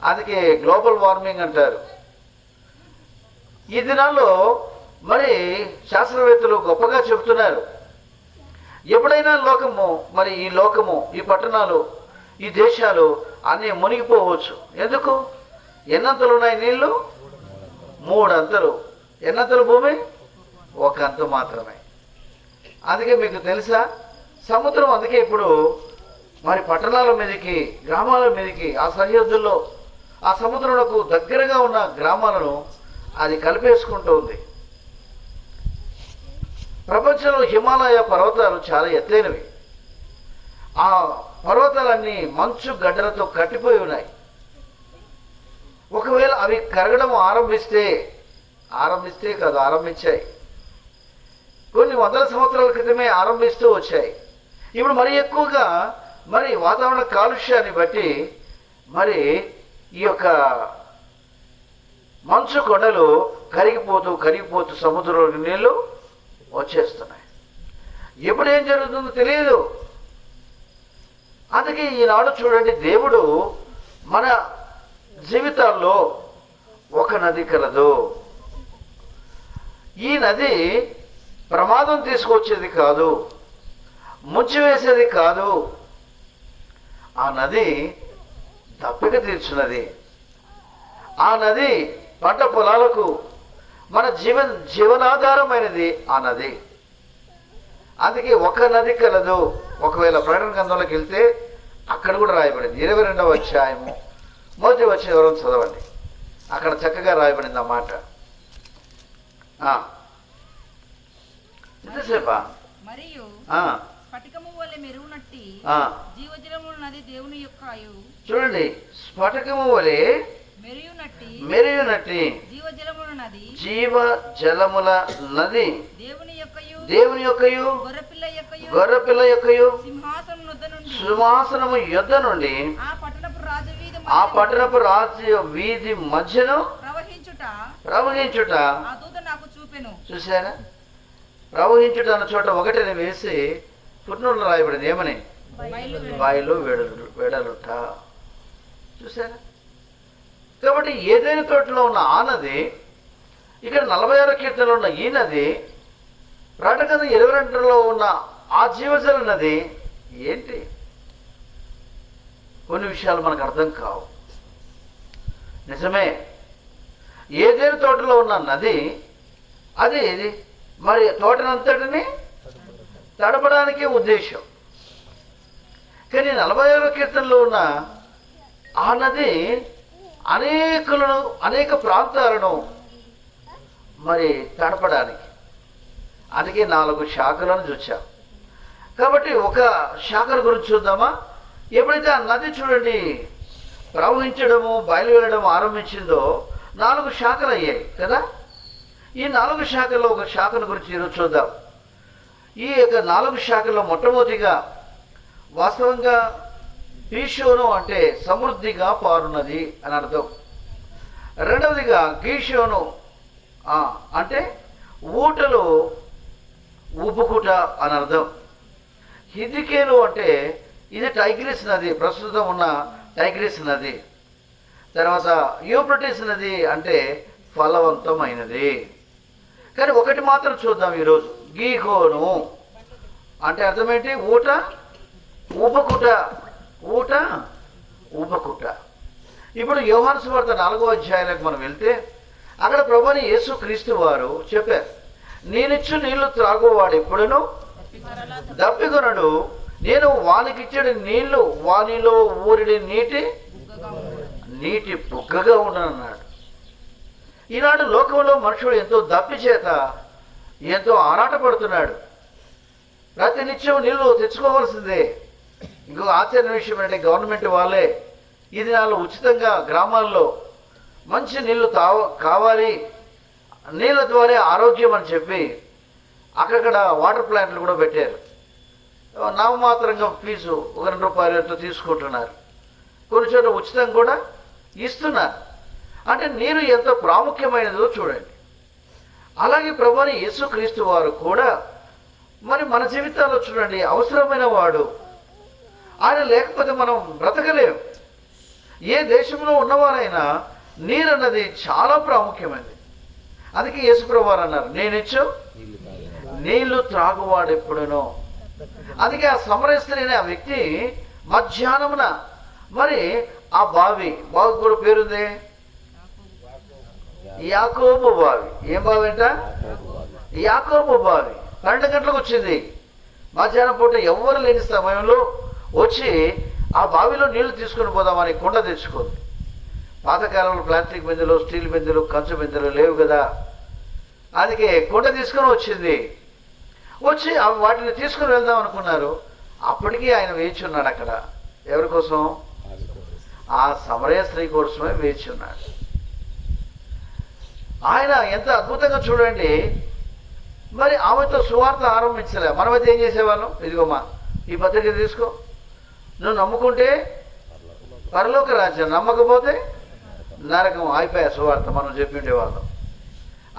అందుకే గ్లోబల్ వార్మింగ్ అంటారు. ఈ దినాల్లో మరి శాస్త్రవేత్తలు గొప్పగా చెబుతున్నారు, ఎప్పుడైనా ఈ లోకము ఈ పట్టణాలు ఈ దేశాలు అన్నీ మునిగిపోవచ్చు. ఎందుకు? ఎన్నంతలు ఉన్నాయి నీళ్లు? 3 అంతలు. ఎన్నంతలు భూమి? 1 అంతు మాత్రమే. అందుకే మీకు తెలుసా, సముద్రం అందుకే ఇప్పుడు మరి పట్టణాల మీదకి గ్రామాల మీదకి ఆ సరిహద్దుల్లో ఆ సముద్రంలో దగ్గరగా ఉన్న గ్రామాలను అది కలిపేసుకుంటూ ఉంది. ప్రపంచంలో హిమాలయ పర్వతాలు చాలా ఎత్తైనవి. ఆ పర్వతాలన్నీ మంచు గడ్డలతో కట్టిపోయి ఉన్నాయి. ఒకవేళ అవి కరగడం ఆరంభించాయి. కొన్ని వందల సంవత్సరాల క్రితమే ఆరంభిస్తూ వచ్చాయి. ఇప్పుడు మరి ఎక్కువగా మరి వాతావరణ కాలుష్యాన్ని బట్టి మరి ఈ యొక్క మంచు కొండలు కరిగిపోతూ సముద్రంలోని నీళ్లు వచ్చేస్తున్నాయి. ఎప్పుడు ఏం జరుగుతుందో తెలియదు. అందుకే ఈనాడు చూడండి, దేవుడు మన జీవితాల్లో ఒక నది కలదు. ఈ నది ప్రమాదం తీసుకొచ్చేది కాదు, ముంచివేసేది కాదు. ఆ నది దప్పిక తీర్చున్నది. ఆ నది పంట పొలాలకు మన జీవనాధారమైనది ఆ నది. అందుకే ఒక నది కలదు. ఒకవేళ ప్రకటన గ్రంథంలోకి వెళ్తే అక్కడ కూడా రాయబడింది. 22వ అధ్యాయము 1వ వచనం చదవండి. అక్కడ చక్కగా రాయబడింది ఆ మాట. ఎంతసేపా? మరియు ఆ, స్ఫటికము వలె మెరుగునట్టి ఆ. జీవజలముల నది దేవుని యొక్కయు చూడండి, స్ఫటికము వలె మెరియునట్టి జీవజలముల నది జీవ జలముల నది దేవుని యొక్కయు గొర్రెపిల్ల యొక్కయు సింహాసనము యొద్ద నుండి సింహాసనము యొద్ద నుండి ఆ పట్టణపు రాజు వీధి మధ్యను ప్రవహించుట ఆ దూత నాకు చూపెను. చూసారా? ప్రవహించుట అన్న చోట ఒకటిని వేసి పుట్నూరులో రాయబడింది. ఏమని? బాయిలో వెడలుట. చూసారా? కాబట్టి ఏదైనా తోటలో ఉన్న ఆ నది, ఇక్కడ 46వ కీర్తనలో ఉన్న ఈ నది, ప్రకటన 22లో ఉన్న ఆ జీవజల నది ఏంటి? కొన్ని విషయాలు మనకు అర్థం కావు. నిజమే, ఏదైనా తోటలో ఉన్న నది అది మరి తోటనంతటిని తడపడానికే ఉద్దేశం. కానీ 46వ కీర్తనలో ఉన్న ఆ నది అనేక ప్రాంతాలను మరి తడపడానికి. అందుకే 4 శాఖలను చూచాం. కాబట్టి ఒక శాఖల గురించి చూద్దామా? ఎప్పుడైతే ఆ నది చూడండి ప్రవహించడము బయలు వెళ్ళడం ఆరంభించిందో 4 శాఖలు అయ్యాయి కదా. ఈ 4 శాఖల్లో ఒక శాఖల గురించి ఈరోజు చూద్దాం. ఈ యొక్క 4 శాఖల్లో మొట్టమొదటిగా వాస్తవంగా పీషోను అంటే సమృద్ధిగా పారున్నది అని అర్థం. రెండవదిగా గీషోను అంటే ఊటలు ఉబ్బుకుట అని అర్థం. హిదికేలు అంటే ఇది టైగ్రిస్ నది, ప్రస్తుతం ఉన్న టైగ్రిస్ నది. తర్వాత యూఫ్రటీస్ నది అంటే ఫలవంతమైనది. కానీ ఒకటి మాత్రం చూద్దాం ఈరోజు. గీహోను అంటే అర్థం ఏంటి? ఊట ఉబ్బకుట. ఇప్పుడు యోహాను సువార్త 4వ అధ్యాయానికి మనం వెళ్తే అక్కడ ప్రభువైన యేసుక్రీస్తు వారు చెప్పారు, నేనిచ్చు నీళ్లు త్రాగువాడు ఎప్పుడును దప్పికొనడు, నేను వానికిచ్చడి నీళ్లు వానిలో ఊరిడి నీటి బుగ్గగా ఉండనన్నాడు. ఈనాడు లోకంలో మనుషుడు ఎంతో దప్పి చేత ఎంతో ఆరాటపడుతున్నాడు. ప్రతి నిత్యం నీళ్లు తెచ్చుకోవాల్సిందే. ఇంకో ఆశ్చర్య విషయం ఏంటంటే గవర్నమెంట్ వాళ్ళే ఈ దినాల్లో ఉచితంగా గ్రామాల్లో మంచి నీళ్లు కావాలి, నీళ్ళ ద్వారా ఆరోగ్యం అని చెప్పి అక్కడక్కడ వాటర్ ప్లాంట్లు కూడా పెట్టారు. నామమాత్రంగా ఫీజు 1 రూపాయలతో తీసుకుంటున్నారు. కొన్ని చోట్ల ఉచితంగా కూడా ఇస్తున్నారు. అంటే నీరు ఎంత ప్రాముఖ్యమైనదో చూడండి. అలాగే ప్రభువైన యేసుక్రీస్తు వారు కూడా మరి మన జీవితాల్లో చూడండి, అవసరమైన వాడు. ఆయన లేకపోతే మనం బ్రతకలేం. ఏ దేశంలో ఉన్నవారైనా నీరు అన్నది చాలా ప్రాముఖ్యమైనది. అందుకే యేసుప్రభువు వారు అన్నారు, నేనిచ్చు నీళ్లు త్రాగువాడు ఎప్పుడునో. అందుకే ఆ సమరయ స్త్రీ అనే ఆ వ్యక్తి మధ్యాహ్నమున మరి ఆ బావి కూడా పేరుంది, యాకోబు బావి. ఏం బావి అంట? యాకోబు బావి. 12 గంటలకు వచ్చింది. మధ్యాహ్నం పూట ఎవ్వరు లేని సమయంలో వచ్చి ఆ బావిలో నీళ్లు తీసుకుని పోదామని కుండ తెచ్చుకుంది. పాతకాలంలో ప్లాస్టిక్ బిందెలు, స్టీల్ బిందెలు, కంచు బిందెలు లేవు కదా. అందుకే కుండ తీసుకొని వచ్చింది. వచ్చి వాటిని తీసుకుని వెళ్దాం అనుకున్నారు. అప్పటికీ ఆయన వేచి ఉన్నాడు అక్కడ. ఎవరి కోసం? ఆ సమరయ స్త్రీ కోసమే వేచి ఉన్నాడు. ఆయన ఎంత అద్భుతంగా చూడండి. మరి ఆమెతో సువార్త ఆరంభించలే. మనమైతే ఏం చేసేవాళ్ళం? ఇదిగోమ్మా ఈ పత్రిక తీసుకో, నువ్వు నమ్ముకుంటే పరలోక రాజ్యం, నమ్మకపోతే నరకం. అయిపోయా సువార్త మనం చెప్పిండేవాళ్ళం.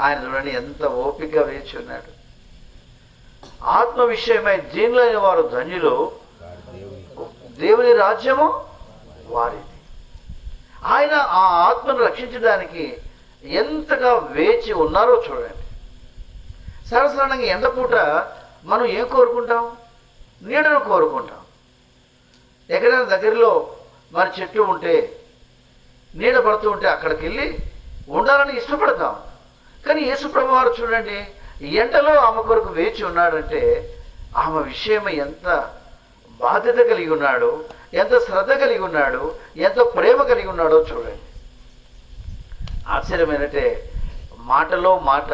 ఆయన చూడండి ఎంత ఓపికగా వేచి ఉన్నాడు. ఆత్మ విషయమై దీనులైన వారు ధన్యులు, దేవుని రాజ్యము వారిది. ఆయన ఆ ఆత్మను రక్షించడానికి ఎంతగా వేచి ఉన్నారో చూడండి. సరసరణంగా ఎండపూట మనం ఏం కోరుకుంటాం? నీడను కోరుకుంటాం. ఎక్కడైనా దగ్గరలో మరి చెట్టు ఉంటే, నీడ పడుతూ ఉంటే అక్కడికి వెళ్ళి ఉండాలని ఇష్టపడతాం. కానీ యేసుప్రభువు వారు చూడండి, ఎండలో ఆమె కొరకు వేచి ఉన్నాడంటే ఆమె విషయమై ఎంత బాధ్యత కలిగి ఉన్నాడు, ఎంత శ్రద్ధ కలిగి ఉన్నాడు, ఎంత ప్రేమ కలిగి ఉన్నాడో చూడండి. ఆశ్చర్యమైనట్టే మాటలో మాట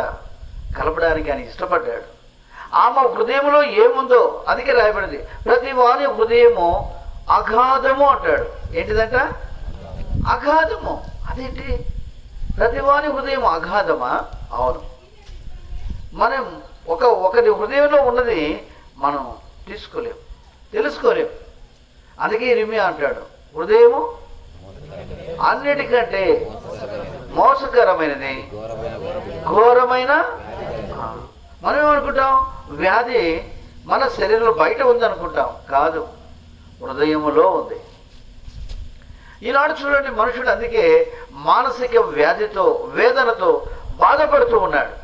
కలపడానికి ఆయన ఇష్టపడ్డాడు. ఆమె హృదయంలో ఏముందో అందుకే రాయబడింది, ప్రతి వాని హృదయము అగాధము అంటాడు. ఏంటిదంట? అగాధము. అదేంటి? ప్రతి వాని హృదయం అగాధమా? అవును. మనం ఒకరి హృదయంలో ఉన్నది మనం తీసుకోలేము, తెలుసుకోలేము. అందుకే ఇర్మియా అంటాడు, హృదయము అన్నిటికంటే మోసకరమైనది, ఘోరమైన. మనం ఏమనుకుంటాం? వ్యాధి మన శరీరంలో బయట ఉందనుకుంటాం. కాదు, హృదయములో ఉంది. ఈనాడు చూడండి, మనుషుడు అందుకే మానసిక వ్యాధితో, వేదనతో బాధపడుతూ ఉన్నాడు.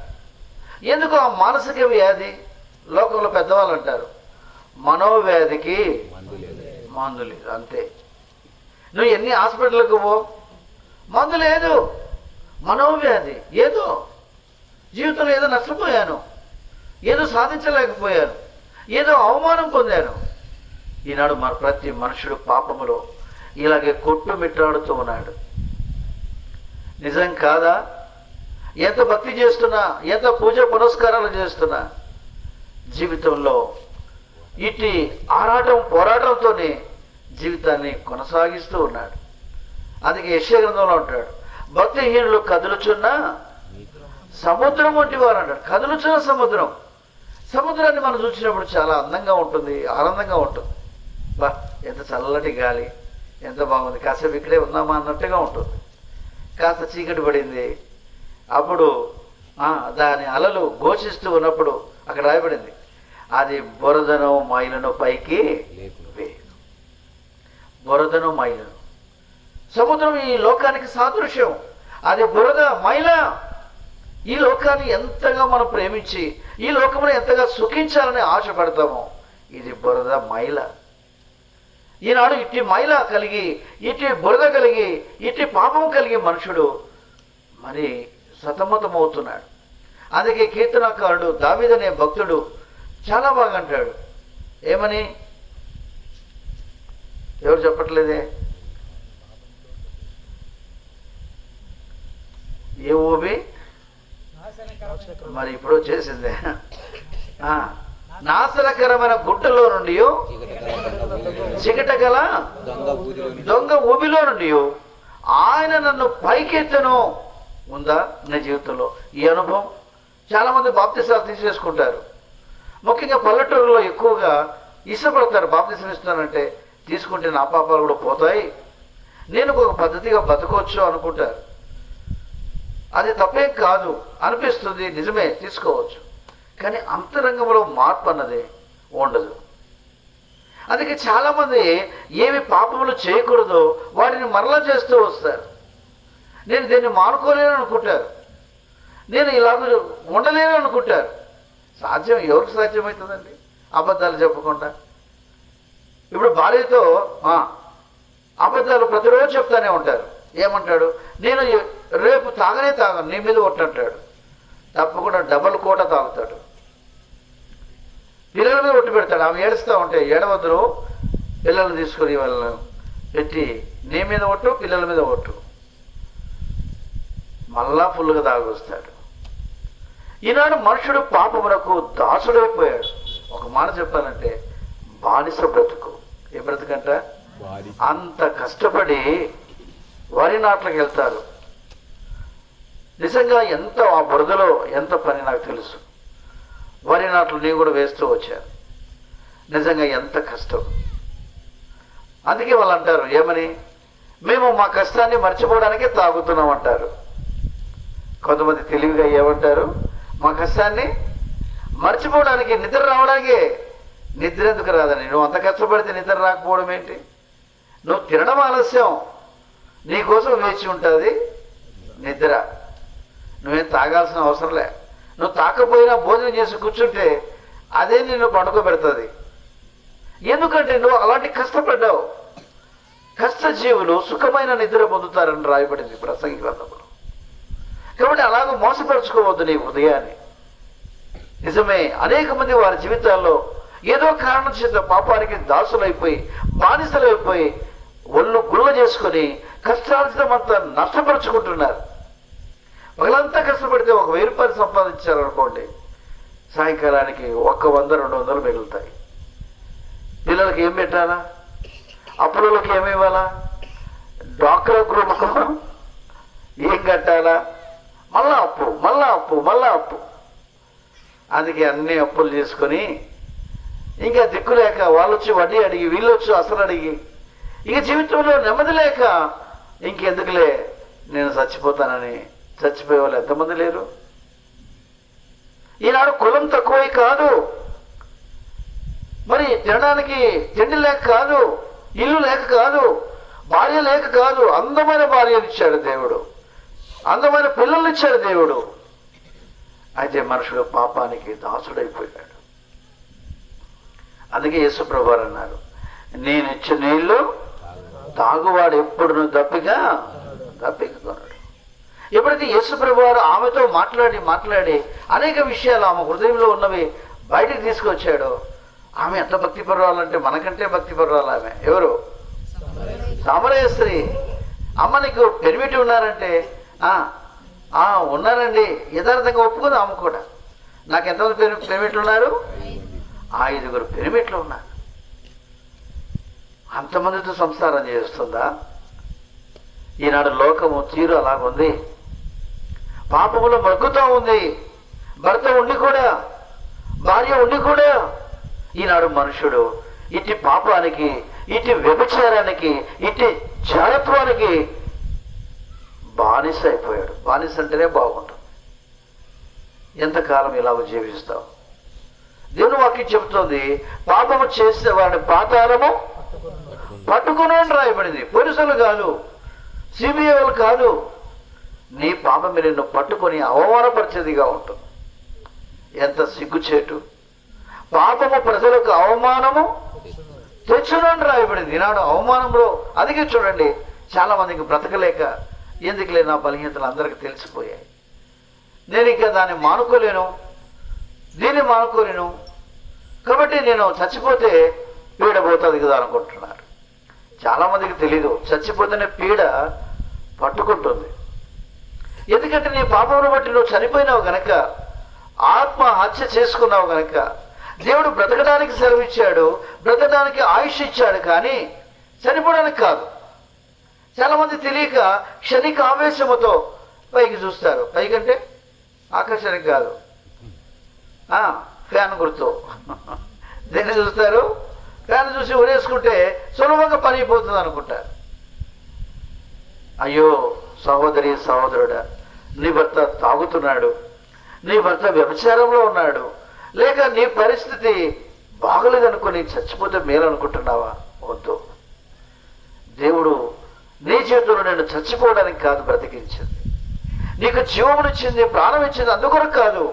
ఎందుకు ఆ మానసిక వ్యాధి? లోకంలో పెద్దవాళ్ళు అంటారు, మనోవ్యాధికి మందు లేదు. అంతే. నువ్వు ఎన్ని హాస్పిటల్కి పో, మందు లేదు. మనోవ్యాధి. ఏదో జీవితంలో ఏదో నష్టపోయాను, ఏదో సాధించలేకపోయాను, ఏదో అవమానం పొందాను. ఈనాడు మన ప్రతి మనుషుడు పాపములో ఇలాగే కొట్టుమిట్టాడుతూ ఉన్నాడు. నిజం కాదా? ఎంత భక్తి చేస్తున్నా, ఎంత పూజ పునస్కారాలు చేస్తున్నా, జీవితంలో ఇటు ఆరాటం పోరాటంతోనే జీవితాన్ని కొనసాగిస్తూ ఉన్నాడు. అందుకే యెషయా గ్రంథంలో ఉంటాడు, భక్తిహీనులు కదులుచున్న సముద్రం వంటి వారు అంటాడు. కదులుచున్న సముద్రం. సముద్రాన్ని మనం చూసినప్పుడు చాలా అందంగా ఉంటుంది, ఆనందంగా ఉంటుంది. బా ఎంత చల్లటి గాలి, ఎంత బాగుంది, కాసేపు ఇక్కడే ఉన్నామా అన్నట్టుగా ఉంటుంది. కాస్త చీకటి పడింది, అప్పుడు దాని అలలు ఘోషిస్తూ ఉన్నప్పుడు అక్కడ రాయబడింది, అది బురదను మైలను పైకి వేయదు. బురదను మైలను. సముద్రం ఈ లోకానికి సాదృశ్యం. అది బురద, మైల. ఈ లోకాన్ని ఎంతగా మనం ప్రేమించి ఈ లోకంలో ఎంతగా సుఖించాలని ఆశపడతామో, ఇది బురద, మైల. ఈనాడు ఇట్టి మైల కలిగి, ఇట్టి బురద కలిగి, ఇట్టి పాపం కలిగి మనుషుడు మరి సతమతమవుతున్నాడు. అందుకే కీర్తనకారుడు దావీదు అనే భక్తుడు చాలా బాగా అంటాడు. ఏమని? ఎవరు చెప్పట్లేదే? ఏ ఊబి మరి ఇప్పుడు వచ్చేసిందే. నాశనకరమైన గుట్టలో నుండి, చికట గల దొంగ ఊబిలో నుండి ఆయన నన్ను పైకెత్తను. ఉందా నా జీవితంలో ఈ అనుభవం? చాలా మంది బాప్తిసాలు తీసేసుకుంటారు. ముఖ్యంగా పల్లెటూరులో ఎక్కువగా ఇష్టపడతారు. బాప్తిసం ఇస్తానంటే తీసుకుంటే నా పాపాలు కూడా పోతాయి, నేను ఒక పద్ధతిగా బతకవచ్చు అనుకుంటారు. అది తప్పేం కాదు అనిపిస్తుంది, నిజమే, తీసుకోవచ్చు. కానీ అంతరంగంలో మార్పు అన్నది ఉండదు. అందుకే చాలామంది ఏమి పాపములు చేయకూడదో వాటిని మరలా చేస్తూ వస్తారు. నేను దీన్ని మానుకోలేను అనుకుంటారు, నేను ఇలాగ ఉండలేను అనుకుంటారు. సాధ్యం ఎవరికి సాధ్యమవుతుందండి అబద్ధాలు చెప్పకుండా? ఇప్పుడు భార్యతో అబద్ధాలు ప్రతిరోజు చెప్తానే ఉంటారు. ఏమంటాడు? నేను రేపు తాగను, నీ మీద ఒట్టంటాడు. తప్పకుండా డబల్ కోట తాగుతాడు. పిల్లల మీద ఒట్టు పెడతాడు. ఆమె ఏడుస్తూ ఉంటే ఏడవద్దు, పిల్లలు తీసుకుని వాళ్ళను పెట్టి నీ మీద ఒట్టు, పిల్లల మీద ఒట్టు, మళ్ళా ఫుల్గా తాగొస్తాడు. ఈనాడు మనుషుడు పాపమునకు దాసుడైపోయాడు. ఒక మాట చెప్పాలంటే బానిస బ్రతుకు. ఏ బ్రతుకంట? అంత కష్టపడి వరి నాట్లకు వెళ్తారు. నిజంగా ఎంత ఆ బురదలో ఎంత పని నాకు తెలుసు. వరి నాట్లు నేను కూడా వేస్తూ వచ్చాను. నిజంగా ఎంత కష్టం. అందుకే వాళ్ళు అంటారు ఏమని? మేము మా కష్టాన్ని మర్చిపోవడానికే తాగుతున్నాం అంటారు. కొంతమంది తెలివిగా ఏమంటారు? మా కష్టాన్ని మర్చిపోవడానికి, నిద్ర రావడానికే. నిద్ర ఎందుకు రాదని? నువ్వు అంత కష్టపడితే నిద్ర రాకపోవడం ఏంటి? నువ్వు తినడం ఆలస్యం, నీకోసం వేచి ఉంటుంది నిద్ర. నువ్వేం తాగాల్సిన అవసరం లే. నువ్వు తాకపోయినా భోజనం చేసి కూర్చుంటే అదే నిన్ను పండుకోబెడుతుంది. ఎందుకంటే నువ్వు అలాంటి కష్టపడ్డావు. కష్టజీవులు సుఖమైన నిద్ర పొందుతారని రాయబడింది ప్రసంగి గ్రంథంలో. కాబట్టి అలాగ మోసపరుచుకోవద్దు నీ హృదయాన్ని. నిజమే, అనేక మంది వారి జీవితాల్లో ఏదో కారణం చేత పాపానికి దాసులైపోయి, బానిసలైపోయి, ఒళ్ళు గుల్ల చేసుకొని కష్టార్జితమంతా నష్టపరుచుకుంటున్నారు. పగలంతా కష్టపడితే 1000 రూపాయలు సంపాదించారనుకోండి, సాయంకాలానికి 100-200 మిగులుతాయి. పిల్లలకి ఏం పెట్టాలా? అప్పులకి ఏమి ఇవ్వాలా? డ్వాక్రా గ్రూపుకు ఏం కట్టాలా? మళ్ళా అప్పు. అందుకే అన్ని అప్పులు చేసుకొని ఇంకా దిక్కులేక వాళ్ళు వచ్చి వడ్డీ అడిగి, వీళ్ళు వచ్చి అసలు అడిగి, ఇక జీవితంలో నెమ్మది లేక ఇంకెందుకులే నేను చచ్చిపోతానని చచ్చిపోయే వాళ్ళు ఎంతమంది లేరు? ఈనాడు కులం తక్కువై కాదు, మరి తినడానికి తిండి లేక కాదు, ఇల్లు లేక కాదు, భార్య లేక కాదు. అందమైన భార్యను ఇచ్చాడు దేవుడు, అందమైన పిల్లల్ని ఇచ్చాడు దేవుడు. అయితే మనుషుడు పాపానికి దాసుడైపోయాడు. అందుకే యేసుప్రభువారు అన్నారు, నేను ఇచ్చిన నీళ్లు తాగువాడు ఎప్పుడు దప్పిక కొనడు. ఎప్పుడైతే యేసుప్రభువారు ఆమెతో మాట్లాడి అనేక విషయాలు ఆమె హృదయంలో ఉన్నవి బయటికి తీసుకొచ్చాడో, ఆమె ఎంత భక్తిపరురాలంటే మనకంటే భక్తిపరురాలు ఆమె. ఎవరు? సమరయ స్త్రీ. అమ్మ నీకు పెనిమిటి ఉన్నారంటే ఉన్నారండి, యథార్థంగా ఒప్పుకుంది ఆమె కూడా. నాకు ఎంతమంది పెనిమిట్లు ఉన్నారు? 5 పెనిమిట్లు ఉన్నారు. అంతమందితో సంసారం చేస్తుందా? ఈనాడు లోకము తీరు అలాగుంది, పాపములో మగ్గుతూ ఉంది. భర్త ఉండి కూడా, భార్య ఉండి కూడా ఈనాడు మనుషుడు ఇట్టి పాపానికి, ఇట్టి వ్యభిచారానికి, ఇట్టి జారత్వానికి బానిస అయిపోయాడు. బానిస అంటేనే బాగుంటుంది. ఎంతకాలం ఇలాగ జీవిస్తావు? దేవుని వాక్యం చెబుతోంది, పాపము చేసే వాడిని పాతాళము పట్టుకుని రాయబడింది. పోలీసులు కాదు, సిబిఐ వాళ్ళు కాదు. నీ పాపం నిన్ను పట్టుకొని అవమానపరిచేదిగా ఉంటుంది. ఎంత సిగ్గుచేటు! పాపము ప్రజలకు అవమానము తెచ్చునని రాయబడింది. ఈనాడు అవమానంలో అందుకే చూడండి, చాలా మందికి బ్రతకలేక, ఎందుకులే నా బలహీనతలు అందరికీ తెలిసిపోయాయి, నేను ఇక దాన్ని మానుకోలేను, దీన్ని మానుకోలేను, కాబట్టి నేను చచ్చిపోతే పీడ పోతుంది కదా అనుకుంటున్నారు. చాలామందికి తెలీదు, చచ్చిపోతేనే పీడ పట్టుకుంటుంది. ఎందుకంటే నీ పాపమును బట్టి నువ్వు చనిపోయినావు గనక, ఆత్మహత్య చేసుకున్నావు గనక. దేవుడు బ్రతకడానికి సెలవిచ్చాడు, బ్రతకడానికి ఆయుష్ ఇచ్చాడు, కానీ చనిపోవడానికి కాదు. చాలామంది తెలియక క్షణిక ఆవేశముతో పైకి చూస్తారు. పైకంటే ఆకర్షణకి కాదు, ఫ్యాన్ గుర్తు. దేన్ని చూస్తారు? ఫ్యాన్ చూసి ఉరేసుకుంటే సులభంగా పని అయిపోతుంది అనుకుంటారు. అయ్యో సహోదరి సహోదరుడా, నీ భర్త తాగుతున్నాడు, నీ భర్త వ్యభిచారంలో ఉన్నాడు, లేక నీ పరిస్థితి బాగలేదనుకుని చచ్చిపోతే మేలు అనుకుంటున్నావా? వద్దు. దేవుడు నీ జీవితంలో నేను చచ్చిపోవడానికి కాదు బ్రతికించింది, నీకు జీవమునిచ్చింది, ప్రాణం ఇచ్చింది అందుకొరకు కాదు,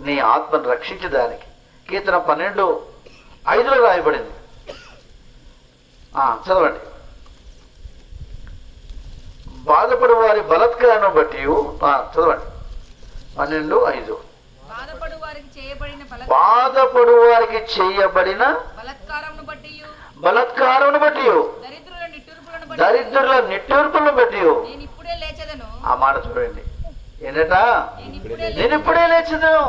నీ ఆత్మను రక్షించడానికి. కీర్తన 12:5 రాయబడింది. చదవండి. బాధపడు వారి బలత్కారం బట్టి, చదవండి 12:5. బాధపడు వారికి చేయబడిన బలత్కారమును బట్టి, దరిద్రుల నిట్టూర్పులను బట్టి. నేను ఇప్పుడే లేచెదను. ఆ మాట చూడండి. ఏంటట? నేను ఇప్పుడే లేచెదను.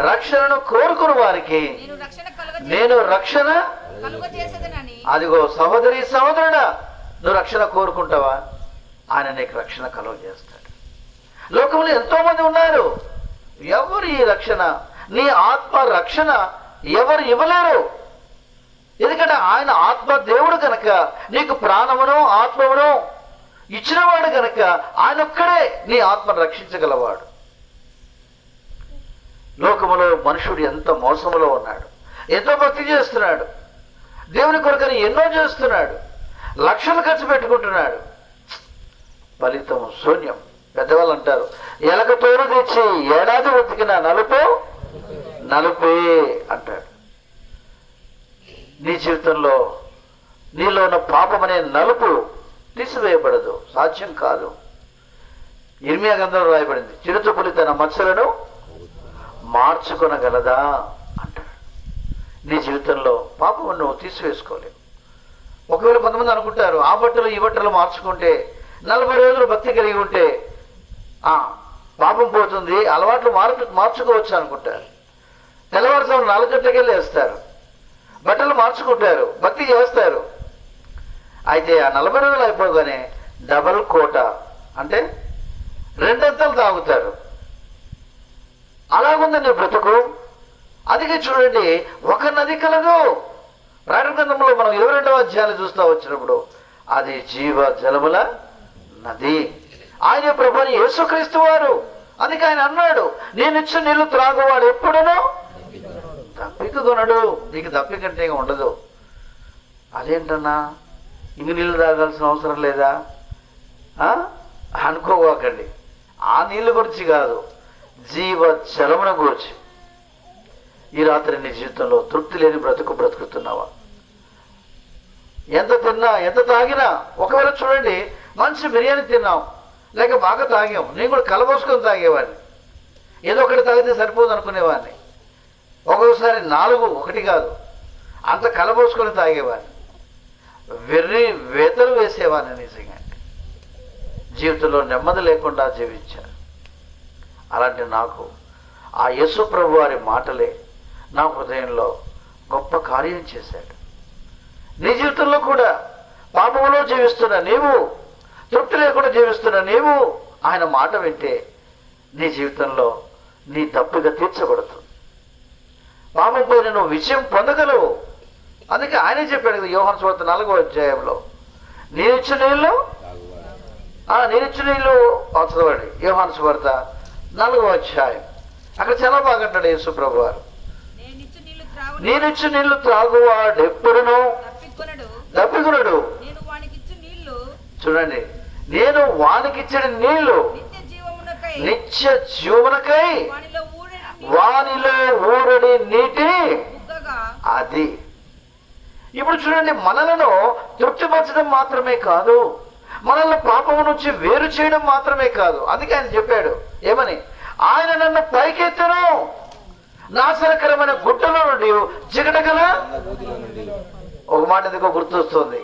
రక్షణను కోరుకుని వారికి నేను రక్షణ కలుగజేసేదనని. అదిగో సహోదరి సహోదరుడా, నువ్వు రక్షణ కోరుకుంటావా? ఆయన నీకు రక్షణ కలుగజేస్తాడు. లోకంలో ఎంతో మంది ఉన్నారు, ఎవరు ఈ రక్షణ, నీ ఆత్మ రక్షణ ఎవరు ఇవ్వలేరు. ఎందుకంటే ఆయన ఆత్మ దేవుడు కనుక, నీకు ప్రాణమును ఆత్మమును ఇచ్చినవాడు కనుక ఆయన ఒక్కడే నీ ఆత్మను రక్షించగలవాడు. లోకములో మనుషుడు ఎంత మోసములో ఉన్నాడు, ఎంతో భక్తి చేస్తున్నాడు, దేవుని కొరకని ఎన్నో చేస్తున్నాడు, లక్షలు ఖర్చు పెట్టుకుంటున్నాడు, ఫలితం శూన్యం. పెద్దవాళ్ళు అంటారు, ఎలక తోడు తెచ్చి ఏడాది ఉతికిన నలుపే అంటాడు. నీ జీవితంలో నీలో ఉన్న పాపం అనే నలుపు తీసివేయబడదు, సాధ్యం కాదు. ఇర్మియా గ్రంథంలో రాయబడింది, చిరుతపులి తన మచ్చలను మార్చుకొనగలదా అంటాడు. నీ జీవితంలో పాపం నువ్వు తీసివేసుకోలేవు. ఒకవేళ కొంతమంది అనుకుంటారు, ఆ బట్టలు ఈ బట్టలు మార్చుకుంటే 40 రోజులు భక్తి కలిగి ఉంటే పాపం పోతుంది, అలవాట్లు మార్చుకోవచ్చు అనుకుంటారు. తెల్లవారుజాము 4 గంటలకే లేస్తారు, బట్టలు మార్చుకుంటారు, భక్తి చేస్తారు. అయితే ఆ 40 రోజులు అయిపోగానే డబల్ కోట అంటే 2 అంతలు తాగుతారు. అలాగుందండి బ్రతుకు. అందుకే చూడండి, ఒక నది కలదు. రాయట గ్రంథంలో మనం 22వ అధ్యాయాలు చూస్తూ వచ్చినప్పుడు అది జీవ జలముల నది. ఆయన ప్రభుని యేసుక్రీస్తు వారు. అందుకే ఆయన అన్నాడు, నేనిచ్చు నీళ్లు త్రాగువాడు ఎప్పుడునూ దప్పికొనడు. నీకు దప్పికంటే ఉండదు. అదేంటన్నా ఇంక నీళ్ళు తాగాల్సిన అవసరం లేదా అనుకోవాకండి. ఆ నీళ్ళు గురించి కాదు, జీవ జలమును గురించి. ఈ రాత్రి నీ జీవితంలో తృప్తి లేని బ్రతుకుతున్నావా? ఎంత తిన్నా ఎంత తాగినా, ఒకవేళ చూడండి, మంచి బిర్యానీ తిన్నాం, లేక బాగా తాగాం, నేను కూడా కలబోసుకొని తాగేవాడిని. ఏదో ఒకటి తాగితే సరిపోదు అనుకునేవాడిని. ఒక్కొక్కసారి 4, 1 కాదు, అంత కలబోసుకొని తాగేవాడిని. వెర్రి వేతలు వేసేవాడిని. నిజంగా జీవితంలో నెమ్మది లేకుండా జీవించాను. అలాంటి నాకు ఆ యేసు ప్రభు వారి మాటలే నా హృదయంలో గొప్ప కార్యం చేశాడు. నీ జీవితంలో కూడా పాపములో జీవిస్తున్న నీవు, తృప్తి లేకుండా జీవిస్తున్న నీవు ఆయన మాట వింటే నీ జీవితంలో నీ దప్పిక తీర్చబడుతుంది. పాపంపై నువ్వు విజయం పొందగలవు. అందుకే ఆయనే చెప్పాడు కదా, యోహాను సువార్త 4వ అధ్యాయంలో, నేనిచ్చిన నీళ్ళు చదవండి. యోహాను సువార్త 4వ అధ్యాయం, అక్కడ చాలా బాగా అంటాడు యేసు ప్రభు వారు, నేనిచ్చు నీళ్లు త్రాగువాడు ఎప్పుడునూ దప్పికొనడు. చూడండి, నేను వానికిచ్చిన నీళ్లు నిత్య జీవమునకై వానిలో ఊరడి నీటి. అది ఇప్పుడు చూడండి, మనలను తృప్తిపరచడం మాత్రమే కాదు, మనల్ని పాపము నుంచి వేరు చేయడం మాత్రమే కాదు. అందుకే ఆయన చెప్పాడు ఏమని, ఆయన నన్ను పైకెత్తను, నాశనకరమైన గుట్టలో నుండి జిగటగల. ఒక మాట ఎందుకో గుర్తొస్తుంది,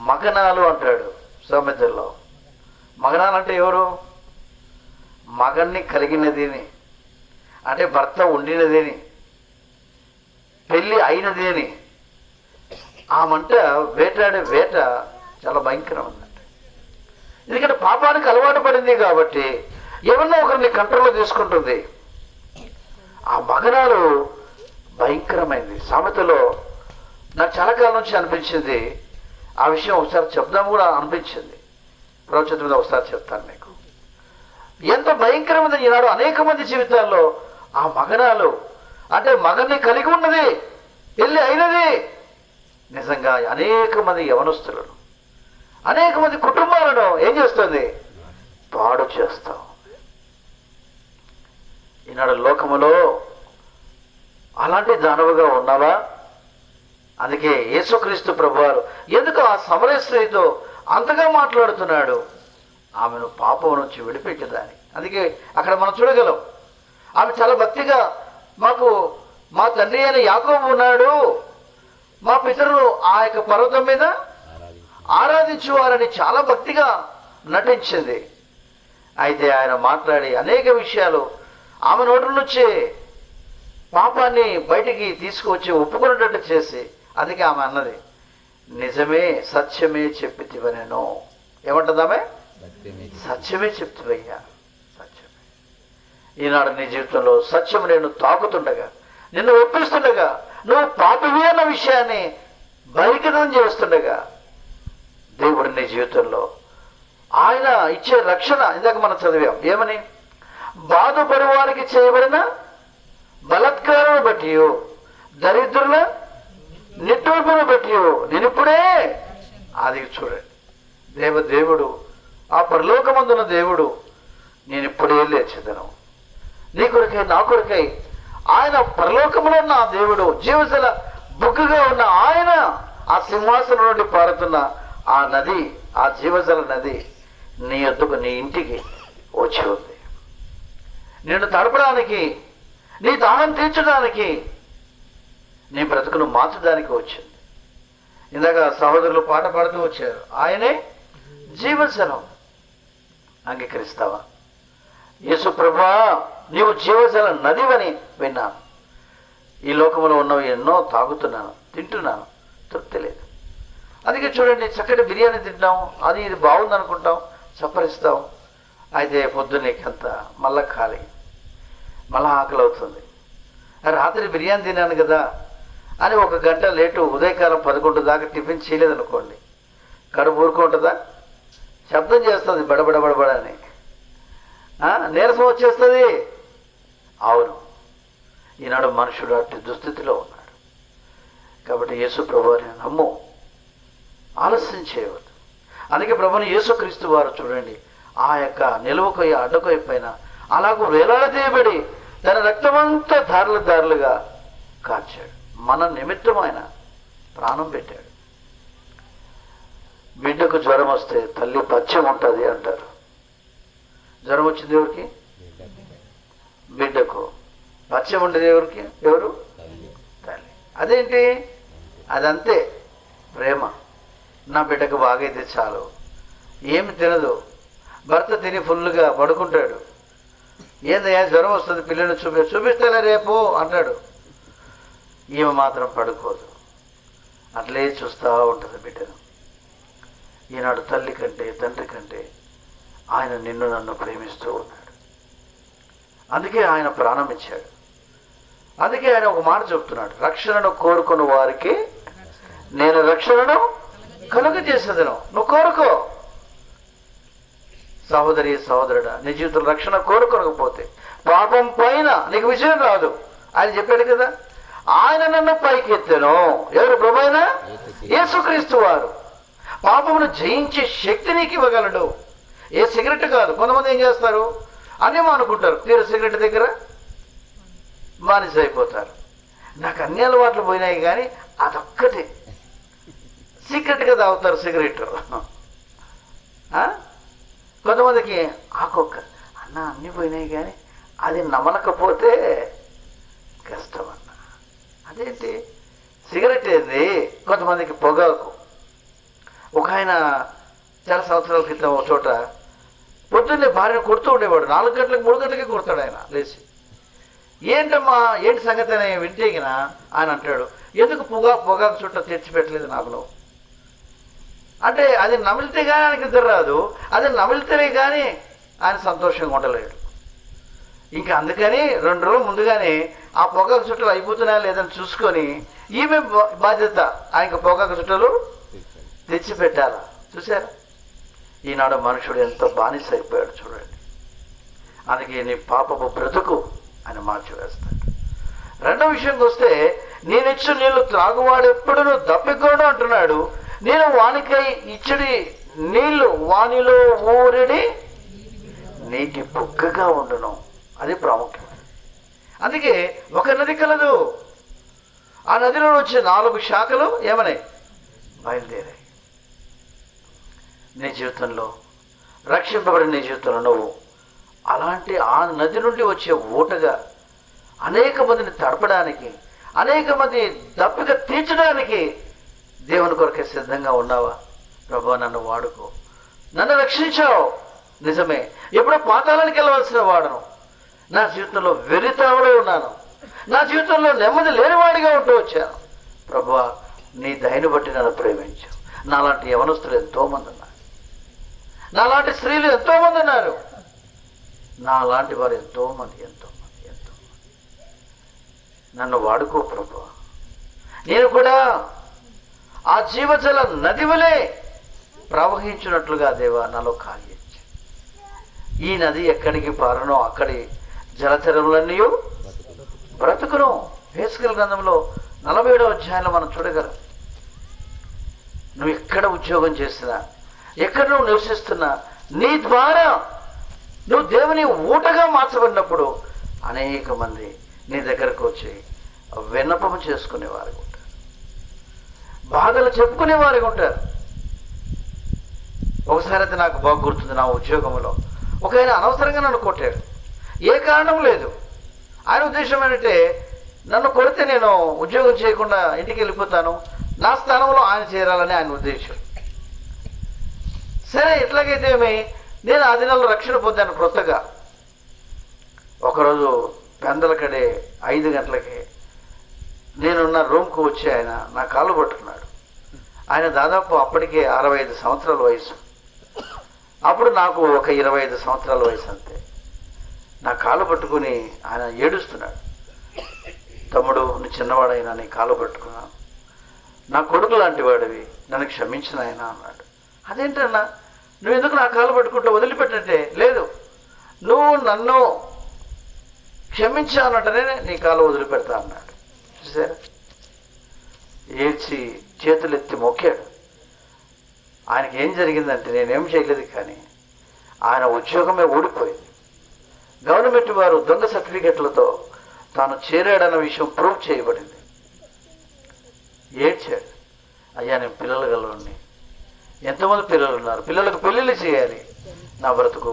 మగనాలు అంటాడు సామెతల్లో. మగనాలు అంటే ఎవరు? మగన్ని కలిగినదేని, అంటే భర్త ఉండినదేని, పెళ్ళి అయినదేని. ఆ మంట వేటాడే వేట చాలా భయంకరం ఉందండి. ఎందుకంటే పాపానికి అలవాటు పడింది కాబట్టి ఎవరినో ఒకరిని కంట్రోల్లో తీసుకుంటుంది. ఆ మగనాలు భయంకరమైంది. సామెతలో నాకు చాలా కాలం నుంచి అనిపించింది, ఆ విషయం ఒకసారి చెప్దాం కూడా అనిపించింది. ప్రవచనం మీద ఒకసారి చెప్తాను మీకు. ఎంత భయంకరమైంది ఈనాడు అనేక మంది జీవితాల్లో ఆ మగనాలు అంటే మగన్ని కలిగి ఉన్నది, పెళ్ళి అయినది. నిజంగా అనేక మంది యవనస్తులను, అనేక మంది కుటుంబాలను ఏం చేస్తుంది? పాడు చేస్తాం. ఈనాడు లోకములో అలాంటి దానవుగా ఉన్నావా? అందుకే యేసుక్రీస్తు ప్రభువారు ఎందుకు ఆ సమరయ స్త్రీతో అంతగా మాట్లాడుతున్నాడు? ఆమెను పాపం నుంచి విడిపెట్టేదాన్ని. అందుకే అక్కడ మనం చూడగలం, ఆమె చాలా భక్తిగా, మాకు మా తండ్రి అయిన యాకోబు ఉన్నాడు, మా పితరులు ఆ యొక్క పర్వతం మీద ఆరాధించువారని చాలా భక్తిగా నటించింది. అయితే ఆయన మాట్లాడి అనేక విషయాలు ఆమె నోటి నుంచే పాపాన్ని బయటికి తీసుకువచ్చి ఒప్పుకునేటట్టు చేసి, అందుకే ఆమె అన్నది, నిజమే సత్యమే చెప్పితివనెను. ఏమంటుందామె? సత్యమే చెప్తివయ్యా, సత్యమే. ఈనాడు నీ జీవితంలో సత్యం నేను తాకుతుండగా, నిన్ను ఒప్పిస్తుండగా, నువ్వు పాపివి అన్న విషయాన్ని బహిర్గతం చేస్తుండగా, దేవుడు నీ జీవితంలో ఆయన ఇచ్చే రక్షణ ఇందాక మనం చదివాం. ఏమని? బాధపడి వారికి చేయబడిన బలత్కారం బట్టి, దరిద్రుల నిట్టూర్పును బట్టి నేను ఇప్పుడే, అది చూడండి, దేవుడు ఆ పరలోకమందున్న దేవుడు, నేను ఇప్పుడే లేచెదను నీ కొరకై నా కొరకై. ఆయన పరలోకములో ఉన్న ఆ దేవుడు, జీవజల బుగ్గగా ఉన్న ఆయన, ఆ సింహాసనం నుండి పారుతున్న ఆ నది, ఆ జీవజల నది నీ యొద్దకు, నీ ఇంటికి వచ్చి ఉంది. నిన్ను తడపడానికి, నీ దాహం తీర్చడానికి, నీ బ్రతుకును మార్చడానికి వచ్చింది. ఇందాక సహోదరులు పాట పాడుతూ వచ్చారు, ఆయనే జీవజలం. అంగీకరిస్తావా? యేసు ప్రభువా, నీవు జీవజల నదివని విన్నాను. ఈ లోకంలో ఉన్నవి ఎన్నో తాగుతున్నాను, తింటున్నాను, తృప్తి లేదు. అందుకే చూడండి, చక్కటి బిర్యానీ తింటాం, అది ఇది బాగుంది అనుకుంటాం, చప్పరిస్తాం. అయితే పొద్దున్నేకంత మళ్ళా ఖాళీ, మళ్ళా ఆకలి అవుతుంది. రాత్రి బిర్యానీ తిన్నాను కదా అని 1 గంట లేటు, ఉదయకాలం 11 దాకా టిఫిన్ చేయలేదనుకోండి, కడుపు ఊరుకుంటుందా? శబ్దం చేస్తుంది, బడబడబడబడని, నీరసం వచ్చేస్తుంది. అవును, ఈనాడు మనుషుడు అట్టి దుస్థితిలో ఉన్నాడు. కాబట్టి యేసు ప్రభువుని నమ్ము, ఆలస్యం చేయవద్దు. అందుకే ప్రభుని యేసుక్రీస్తు వారు చూడండి, ఆ యొక్క నిలువకొయ్య అడ్డకొయ్య పైన అలాగూ వేలాడదీయబడి తన రక్తమంతా దారులు దారులుగా కార్చాడు. మన నిమిత్తం ఆయన ప్రాణం పెట్టాడు. బిడ్డకు జ్వరం వస్తే తల్లి పచ్చం ఉంటుంది అంటారు. జ్వరం వచ్చింది ఎవరికి? బిడ్డకు. పచ్చం ఉండేది ఎవరికి? ఎవరు? తల్లి. అదేంటి? అదంతే ప్రేమ. నా బిడ్డకు బాగైతే చాలు, ఏమి తినదు, భర్త తిని ఫుల్గా పడుకుంటాడు. ఏందయ్యా జ్వరం వస్తుంది, పిల్లల్ని చూపిస్తేలే రేపు అంటాడు. ఈమె మాత్రం పడుకోదు, అట్లే చూస్తూ ఉంటుంది బిడ్డను. ఈనాడు తల్లి కంటే తండ్రి కంటే ఆయన నిన్ను నన్ను ప్రేమిస్తూ ఉన్నాడు. అందుకే ఆయన ప్రాణం ఇచ్చాడు. అందుకే ఆయన ఒక మాట చెప్తున్నాడు, రక్షణను కోరుకున్న వారికి నేను రక్షణను కలుగజేసేదను. నువ్వు కోరుకో. సహోదరి సహోదరుడా, నీ జీవితంలో రక్షణ కోరుకోకపోతే పాపం పైన నీకు విజయం రాదు. ఆయన చెప్పాడు కదా, ఆయన నన్ను పైకి ఎత్తెను. ఎవరు? ప్రభువైన యేసుక్రీస్తు వారు. పాపమును జయించే శక్తి నీకు ఇవ్వగలడు. ఏ సిగరెట్ కాదు. కొంతమంది ఏం చేస్తారు, అన్నీ అనుకుంటారు, తీరు సిగరెట్ దగ్గర బానిస అయిపోతారు. నాకు అన్ని అలవాట్లు పోయినాయి కానీ అదొక్కటి సీక్రెట్గా తాగుతారు సిగరెట్. కొంతమందికి ఆకొక్క అన్న అన్నీ పోయినాయి కానీ అది నమలకపోతే కష్టం అన్న. అదేంటి సిగరెట్ ఏంది? కొంతమందికి పొగాకు. ఒక ఆయన చాలా సంవత్సరాల క్రితం ఒక చోట పొద్దున్నే భార్యను కొడుతూ ఉండేవాడు. 4 గంటలకు 3 గంటలకే కొడతాడు ఆయన లేచి. ఏంటమ్మా ఏంటి సంగతి అని వింటేగిన ఆయన అంటాడు, ఎందుకు పొగాకు చుట్ట తెచ్చిపెట్టలేదు నాకు నువ్వు అంటే. అది నమిలితే కానీ ఆయనకి నిద్ర రాదు, అది నమిలితేనే కానీ ఆయన సంతోషంగా ఉండలేడు. ఇంకా అందుకని 2 రోజులు ముందుగానే ఆ పొగాకు చుట్టలు అయిపోతున్నాయా లేదని చూసుకొని ఈమె బాధ్యత ఆయనకు పొగాకు చుట్టలు తెచ్చిపెట్టాలా. చూసారా? ఈనాడు మనుషుడు ఎంతో బానిస అయిపోయాడు చూడండి. అందుకే నీ పాపపు బ్రతుకు ఆయన మార్చివేస్తాడు. రెండవ విషయంకి వస్తే నేనిచ్చు నీళ్లు త్రాగువాడెప్పుడును దప్పికోడు అంటున్నాడు. నేను వానికై ఇచ్చడి నీళ్లు వానిలో ఊరిడి నీటి బుగ్గగా ఉండును. అది ప్రాముఖ్యం. అందుకే ఒక నది కలదు. ఆ నదిలో వచ్చే 4 శాఖలు ఏమన్నాయి? బయలుదేరాయి. నీ జీవితంలో రక్షింపబడిన నీ జీవితంలో నువ్వు అలాంటి ఆ నది నుండి వచ్చే ఊటగా అనేక మందిని తడపడానికి, అనేక మంది దప్పిక తీర్చడానికి దేవుని కొరకే సిద్ధంగా ఉన్నావా? ప్రభువా, నన్ను వాడుకో, నన్ను రక్షించావు. నిజమే, ఎప్పుడో పాతాళానికి వెళ్ళవలసిన వాడను. నా జీవితంలో వెరితావులో ఉన్నాను. నా జీవితంలో నెమ్మది లేనివాడిగా ఉంటూ వచ్చాను. ప్రభువా, నీ దయను బట్టి నన్ను ప్రేమించావు. నాలాంటి యవనస్తులు ఎంతోమంది ఉన్నారు. నాలాంటి స్త్రీలు ఎంతోమంది ఉన్నారు. నాలాంటి వారు ఎంతోమంది. నన్ను వాడుకో ప్రభువా. నేను కూడా ఆ జీవజల నది వలె ప్రవహించినట్లుగా దేవా నాలో కాగించి, ఈ నది ఎక్కడికి పారనో అక్కడి జలచరములన్నీ బ్రతుకును. హెస్కేలు గ్రంథంలో 47వ అధ్యాయంలో మనం చూడగలం. నువ్వు ఎక్కడ ఉద్యోగం చేసినా, ఎక్కడ నువ్వు నివసిస్తున్నా, నీ ద్వారా నువ్వు దేవుని ఊటగా మార్చబడినప్పుడు అనేక మంది నీ దగ్గరకు వచ్చి విన్నపము చేసుకునేవారు ఉంటారు, బాధలు చెప్పుకునేవారు ఉంటారు. ఒకసారి అయితే నాకు బాగా గుర్తుంది. నా ఉద్యోగంలో ఒక ఆయన అనవసరంగా నన్ను కొట్టాడు. ఏ కారణం లేదు. ఆయన ఉద్దేశం ఏంటంటే, నన్ను కొడితే నేను ఉద్యోగం చేయకుండా ఇంటికి వెళ్ళిపోతాను, నా స్థానంలో ఆయన చేరాలని ఆయన ఉద్దేశం. సరే, ఎట్లాగైతే నేను ఆ దినాల్లో రక్షణ పొందాను కొత్తగా. ఒకరోజు పెందలకడే 5 గంటలకి నేనున్న రూమ్కు వచ్చి ఆయన నా కాళ్ళు పట్టుకున్నాడు. ఆయన దాదాపు అప్పటికే 65 సంవత్సరాల వయసు. అప్పుడు నాకు ఒక 25 సంవత్సరాల వయసు అంతే. నా కాళ్ళు పట్టుకుని ఆయన ఏడుస్తున్నాడు. తమ్ముడు, నీ చిన్నవాడైనా నీ కాళ్ళు పట్టుకున్నాను, నా కొడుకు లాంటి వాడివి, నన్ను క్షమించిన ఆయన అన్నాడు. అదేంటన్నా, నువ్వు ఎందుకు నా కాళ్ళు పట్టుకుంటూ వదిలిపెట్టంటే, లేదు నువ్వు నన్ను క్షమించానంటేనే నీ కాళ్ళు వదిలిపెడతా అన్నాడు. చూసారా, ఏడ్చి చేతులెత్తి మొక్కాడు. ఆయనకి ఏం జరిగిందంటే, నేనేం చేయలేదు, కానీ ఆయన ఉద్యోగమే ఊడిపోయింది. గవర్నమెంట్ వారు దొంగ సర్టిఫికెట్లతో తాను చేరాడన్న విషయం ప్రూవ్ చేయబడింది. ఏడ్చాడు. అయ్యా, నేను పిల్లలు గలవాడిని, ఎంతోమంది పిల్లలు ఉన్నారు, పిల్లలకు పెళ్ళిళ్ళు చేయాలి, నా బ్రతుకు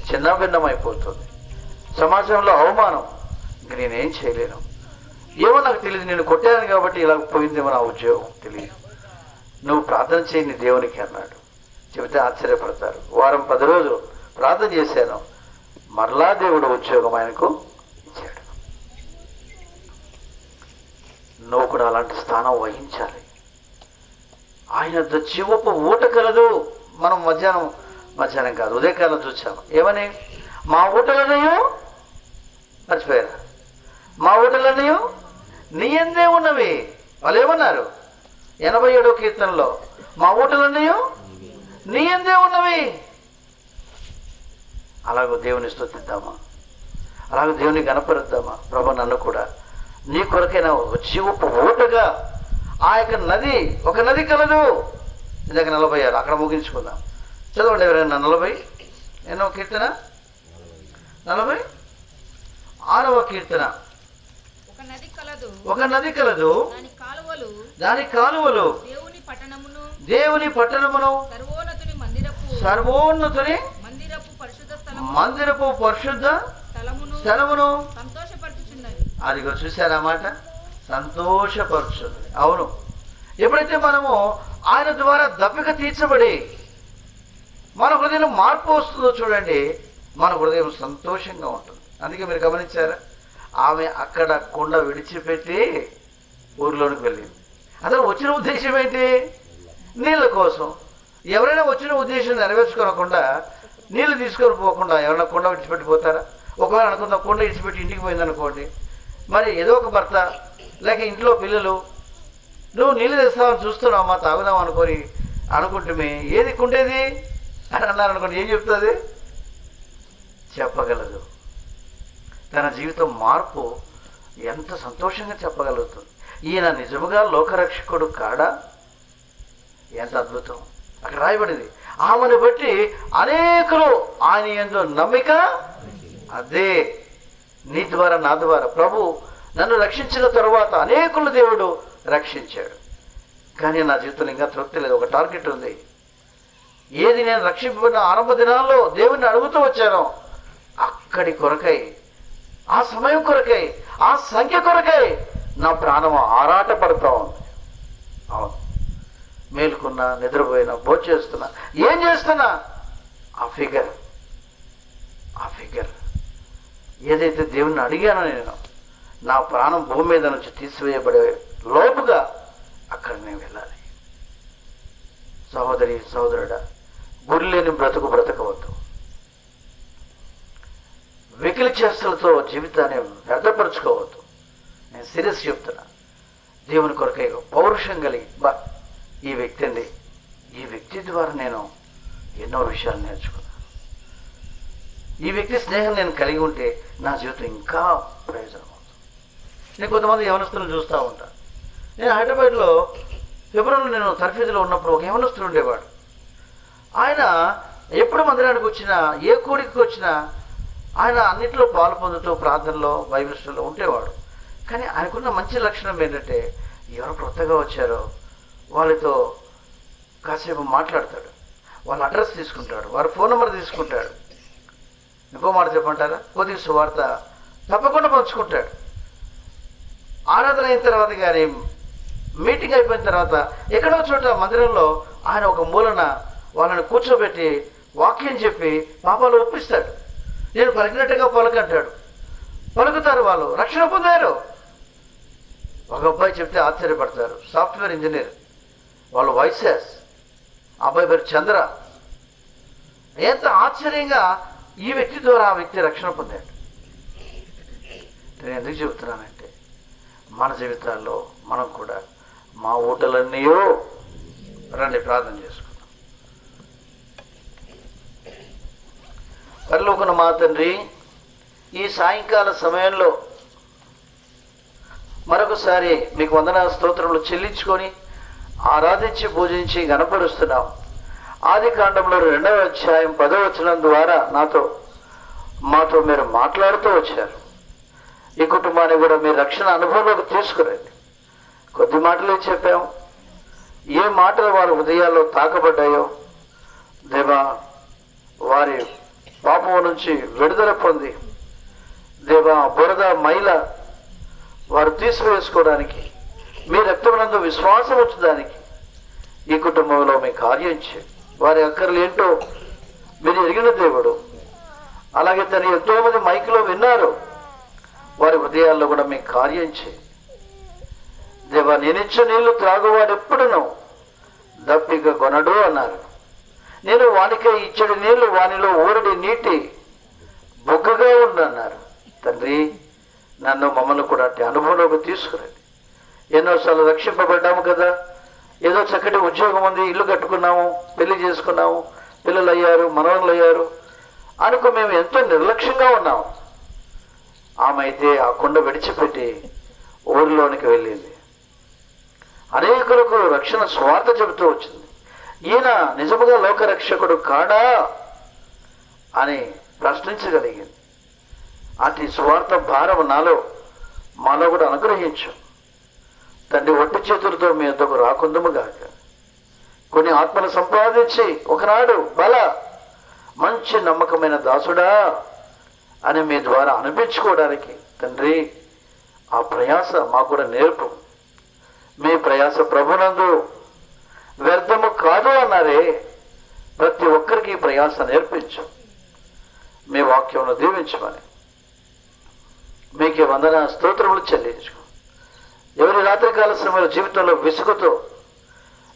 చిన్నభిన్నమైపోతుంది, సమాజంలో అవమానం, ఇంక నేనేం చేయలేను, ఏమో నాకు తెలియదు, నేను కొట్టాను కాబట్టి ఇలా పోయిందేమో నా ఉద్యోగం, తెలియదు, నువ్వు ప్రార్థన చేయని దేవునికి అన్నాడు. చెబితే ఆశ్చర్యపడతారు. వారం 10 రోజులు ప్రార్థన చేశాను, మరలా దేవుడు ఉద్యోగం ఆయనకు ఇచ్చాడు. నువ్వు కూడా అలాంటి స్థానం వహించాలి. ఆయన జీవపు ఊట కలదు. మనం మధ్యాహ్నం కాదు, ఉదయకాలం చూసాము. ఏమని? మా ఊటలన్నయో మర్చిపోయారా? మా ఊటలన్నయో నీ యందే ఉన్నవి. వాళ్ళు ఏమన్నారు? 87వ కీర్తనలో, మా ఊటలన్నయో నీ యందే ఉన్నవి. అలాగో దేవుని స్తుతిద్దామా, అలాగే దేవుని కనపరుద్దామా? ప్రభు, నన్ను కూడా నీ కొరకైనా జీవపు ఊటగా ఆ యొక్క నది, ఒక నది కలదు. ఇందాక 46, అక్కడ ముగించుకుందాం. చదవండి ఎవరైనా. 40 ఎన్నో కీర్తన? 46వ కీర్తన. ఒక నది కలదు, దాని కాలువలు దేవుని పట్టణమును సర్వోన్నతుని మందిరపు పరిశుద్ధ స్థలమును. అదిగో చూశారా మాట, సంతోషపరుచుంది. అవును, ఎప్పుడైతే మనము ఆయన ద్వారా దప్పిక తీర్చబడి మన హృదయంలో మార్పు వస్తుందో చూడండి, మన హృదయం సంతోషంగా ఉంటుంది. అందుకే మీరు గమనించారా, ఆమె అక్కడ కుండ విడిచిపెట్టి ఊరిలోనికి వెళ్ళింది. అసలు వచ్చిన ఉద్దేశం ఏంటి? నీళ్ళ కోసం. ఎవరైనా వచ్చిన ఉద్దేశం నెరవేర్చుకోకుండా, నీళ్ళు తీసుకొని పోకుండా ఎవరైనా కుండ విడిచిపెట్టిపోతారా? ఒకవేళ అనుకుందాం, కుండ విడిచిపెట్టి ఇంటికి పోయిందనుకోండి, మరి ఏదో ఒక భర్త లేక ఇంట్లో పిల్లలు, నువ్వు నీళ్ళు తెస్తావని చూస్తున్నావమ్మా, తాగుదాం అనుకుంటే ఏది కుండేది అని అన్నారు అనుకోండి, ఏం చెప్తుంది? చెప్పగలదు. తన జీవితం మార్పు ఎంత సంతోషంగా చెప్పగలుగుతుంది, ఈయన నిజముగా లోకరక్షకుడు కాడా? ఎంత అద్భుతం! అక్కడ రాయబడింది, ఆమెను బట్టి అనేకులు ఆయన యందు నమ్మిక. అదే నీ ద్వారా నా ద్వారా ప్రభు నన్ను రక్షించిన తరువాత అనేకులు దేవుడు రక్షించాడు. కానీ నా జీవితంలో ఇంకా తృప్తి లేదు. ఒక టార్గెట్ ఉంది. ఏది నేను రక్షింపబడిన ఆరంభ దినాల్లో దేవుణ్ణి అడుగుతూ వచ్చానో అక్కడి కొరకై, ఆ సమయం కొరకై, ఆ సంఖ్య కొరకై నా ప్రాణం ఆరాట పడుతూ ఉంది. అవును, మేలుకున్నా, నిద్రపోయినా, భోంచేస్తున్నా, ఏం చేస్తున్నా ఆ ఫిగర్ ఏదైతే దేవుణ్ణి అడిగానో నేను, నా ప్రాణం భూమి మీద నుంచి తీసివేయబడే లోపుగా అక్కడ నేను వెళ్ళాలి. సహోదరి సహోదరుడా, గురిలేని బ్రతుకు బ్రతకవద్దు. వెకిలి చేష్టలతో జీవితాన్ని వ్యర్థపరచుకోవద్దు. నేను సీరియస్ చెప్తున్నా. దేవుని కొరకై పౌరుషం కలిగి, ఈ వ్యక్తి అండి, ఈ వ్యక్తి ద్వారా నేను ఎన్నో విషయాలు నేర్చుకున్నాను. ఈ వ్యక్తి స్నేహం నేను కలిగి ఉంటే నా జీవితం ఇంకా ప్రయోజనం అవుతుంది. నేను కొంతమంది యవనస్తులను చూస్తూ ఉంటాను. నేను హైదరాబాద్లో ఫిబ్రవరిలో నేను తర్ఫీదులో ఉన్నప్పుడు ఒక యవనస్తుడు ఉండేవాడు. ఆయన ఎప్పుడు మందిరానికి వచ్చినా, ఏ కూడికి వచ్చినా ఆయన అన్నింటిలో పాలు పొందుతూ ప్రార్థనలో, బైబిల్ స్టడీలో ఉండేవాడు. కానీ ఆయనకున్న మంచి లక్షణం ఏంటంటే, ఎవరు కొత్తగా వచ్చారో వాళ్ళతో కాసేపు మాట్లాడతాడు, వాళ్ళ అడ్రస్ తీసుకుంటాడు, వారి ఫోన్ నెంబర్ తీసుకుంటాడు. ఇంకో మాట చెప్పంటారా, కొద్దిగా సువార్త తప్పకుండా పంచుకుంటాడు. ఆరాధన అయిన తర్వాత కానీ, మీటింగ్ అయిపోయిన తర్వాత ఎక్కడో చోట మందిరంలో ఆయన ఒక మూలన వాళ్ళని కూర్చోబెట్టి వాక్యం చెప్పి పాపాలు ఒప్పిస్తాడు. నేను పలికినట్టుగా పలకంటాడు. పలుకుతారు, వాళ్ళు రక్షణ పొందారు. ఒక అబ్బాయి చెప్తే ఆశ్చర్యపడతారు, సాఫ్ట్వేర్ ఇంజనీర్, వాళ్ళు వైసెస్, అబ్బాయి పేరు చంద్ర. ఎంత ఆశ్చర్యంగా ఈ వ్యక్తి ద్వారా ఆ వ్యక్తి రక్షణ పొందాడు. నేను ఎందుకు చెబుతున్నానంటే, మన జీవితాల్లో మనం కూడా మా ఊటలన్నీ రండి ప్రార్థన చేసుకుందాం. పరలోకన మా తండ్రి, ఈ సాయంకాల సమయంలో మరొకసారి మీకు వందన స్తోత్రములు చెల్లించుకొని ఆరాధించి పూజించి గణపరుస్తున్నాం. ఆది కాండంలో 2వ అధ్యాయం 10వ వచనం ద్వారా మాతో మీరు మాట్లాడుతూ వచ్చారు. ఈ కుటుంబాన్ని కూడా మీ రక్షణ అనుభవంలోకి తీసుకురండి. కొద్ది మాటలే చెప్పాం. ఏ మాటలు వారి హృదయాల్లో తాకబడ్డాయో దేవా, వారి పాపం నుంచి విడుదల పొంది దేవా, బురద మైల వారు తీసివేసుకోవడానికి, మీ రక్తమునందు విశ్వాసం వచ్చడానికి ఈ కుటుంబంలో మీ కార్యం చేయండి. వారి అక్కర్లు ఏంటో మీరు ఎరిగిన దేవుడు. అలాగే తను ఎంతోమంది మైక్లో విన్నారు, వారి హృదయాల్లో కూడా మీ కార్యం చేయండి. దేవా, నేనిచ్చే నీళ్లు త్రాగువాడు ఎప్పుడునూ దప్పిక కొనడు అన్నారు. నేను వానికై ఇచ్చడి నీళ్లు వానిలో ఊరడి నీటి బొగ్గగా ఉండన్నారు. తండ్రి, నన్ను మమ్మల్ని కూడా అట్టి అనుభవంలోకి తీసుకురండి. ఎన్నోసార్లు రక్షింపబడ్డాము కదా, ఏదో చక్కటి ఉద్యోగం ఉంది, ఇల్లు కట్టుకున్నాము, పెళ్లి చేసుకున్నాము, పిల్లలు అయ్యారు, మనవళ్ళు అయ్యారు అనుకో మేము ఎంతో నిర్లక్ష్యంగా ఉన్నాము. ఆమె అయితే ఆ కొండ విడిచిపెట్టి ఊరిలోనికి వెళ్ళింది. అనేకులకు రక్షణ స్వార్థ చెబుతూ వచ్చింది. ఈయన నిజముగా లోకరక్షకుడు కాడా అని ప్రశ్నించగలిగింది. అటు స్వార్థ భారం మాలో కూడా అనుగ్రహించు తండ్రి. ఒట్టి చేతులతో మీ వద్దకు రాకుందుముగాక. కొన్ని ఆత్మను సంపాదించి ఒకనాడు మంచి నమ్మకమైన దాసుడా అని మీ ద్వారా అనిపించుకోవడానికి తండ్రి ఆ ప్రయాస మాకు కూడా నేర్పు. మీ ప్రయాస ప్రభునందు వ్యర్థము కాదు అన్నారే, ప్రతి ఒక్కరికి ఈ ప్రయాస నేర్పించు. మీ వాక్యమును దీవించమని మీకే వందన స్తోత్రములు చెల్లించు. ఎవరి రాత్రికాల సమయంలో జీవితంలో విసుగుతో,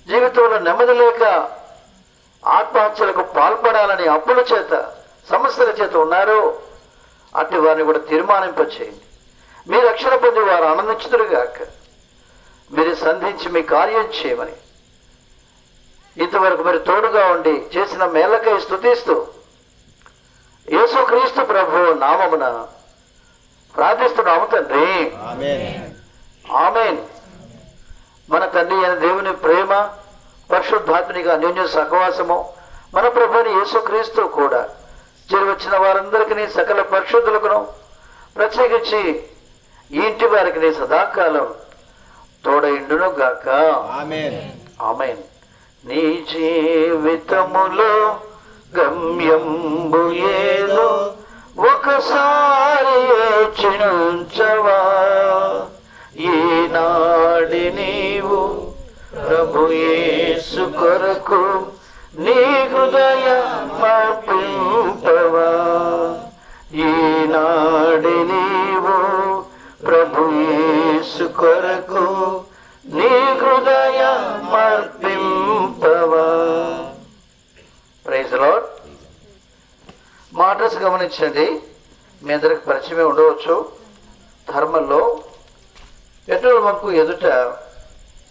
జీవితంలో నెమ్మది లేక ఆత్మహత్యలకు పాల్పడాలని అప్పుల చేత, సమస్యల చేత ఉన్నారో అట్టి వారిని కూడా తీర్మానింపచేయండి. మీ రక్షణ పొంది వారు ఆనందించుదురుగాక. మీరు సంధించి మీ కార్యం చేయమని ఇంతవరకు మీరు తోడుగా ఉండి చేసిన మేలకై స్తుతిస్తూ యేసుక్రీస్తు ప్రభువు నామమున ప్రార్థిస్తున్నాము తండ్రి. ఆమేన్. మన తండ్రి అయిన దేవుని ప్రేమ, పరిశుద్ధాత్మనిక అన్యోన్య సహవాసము, మన ప్రభువైన యేసుక్రీస్తు కూడా చేరి వచ్చిన వారందరికీ సకల పరిశుద్ధులకును ప్రత్యేకించి ఈ ఇంటి వారికి సదాకాలం తోడైండును గాక. ఆమేన్. నీ జీవితములో గమ్యంబు ఏదో ఒకసారి యోచించవా. ఈనాడి నీవు ప్రభు యేసు కొరకు నీ హృదయమర్పింపవా. ఈనాడి నీవు ప్రభు యేసు కొరకు నీ హృదయమర్పింపవా. Praise lord. మా అడ్రస్ గమనించండి. మీ అందరికి పరిచయమే ఉండవచ్చు. ధర్మంలో పెట్రోల్ బంకు ఎదుట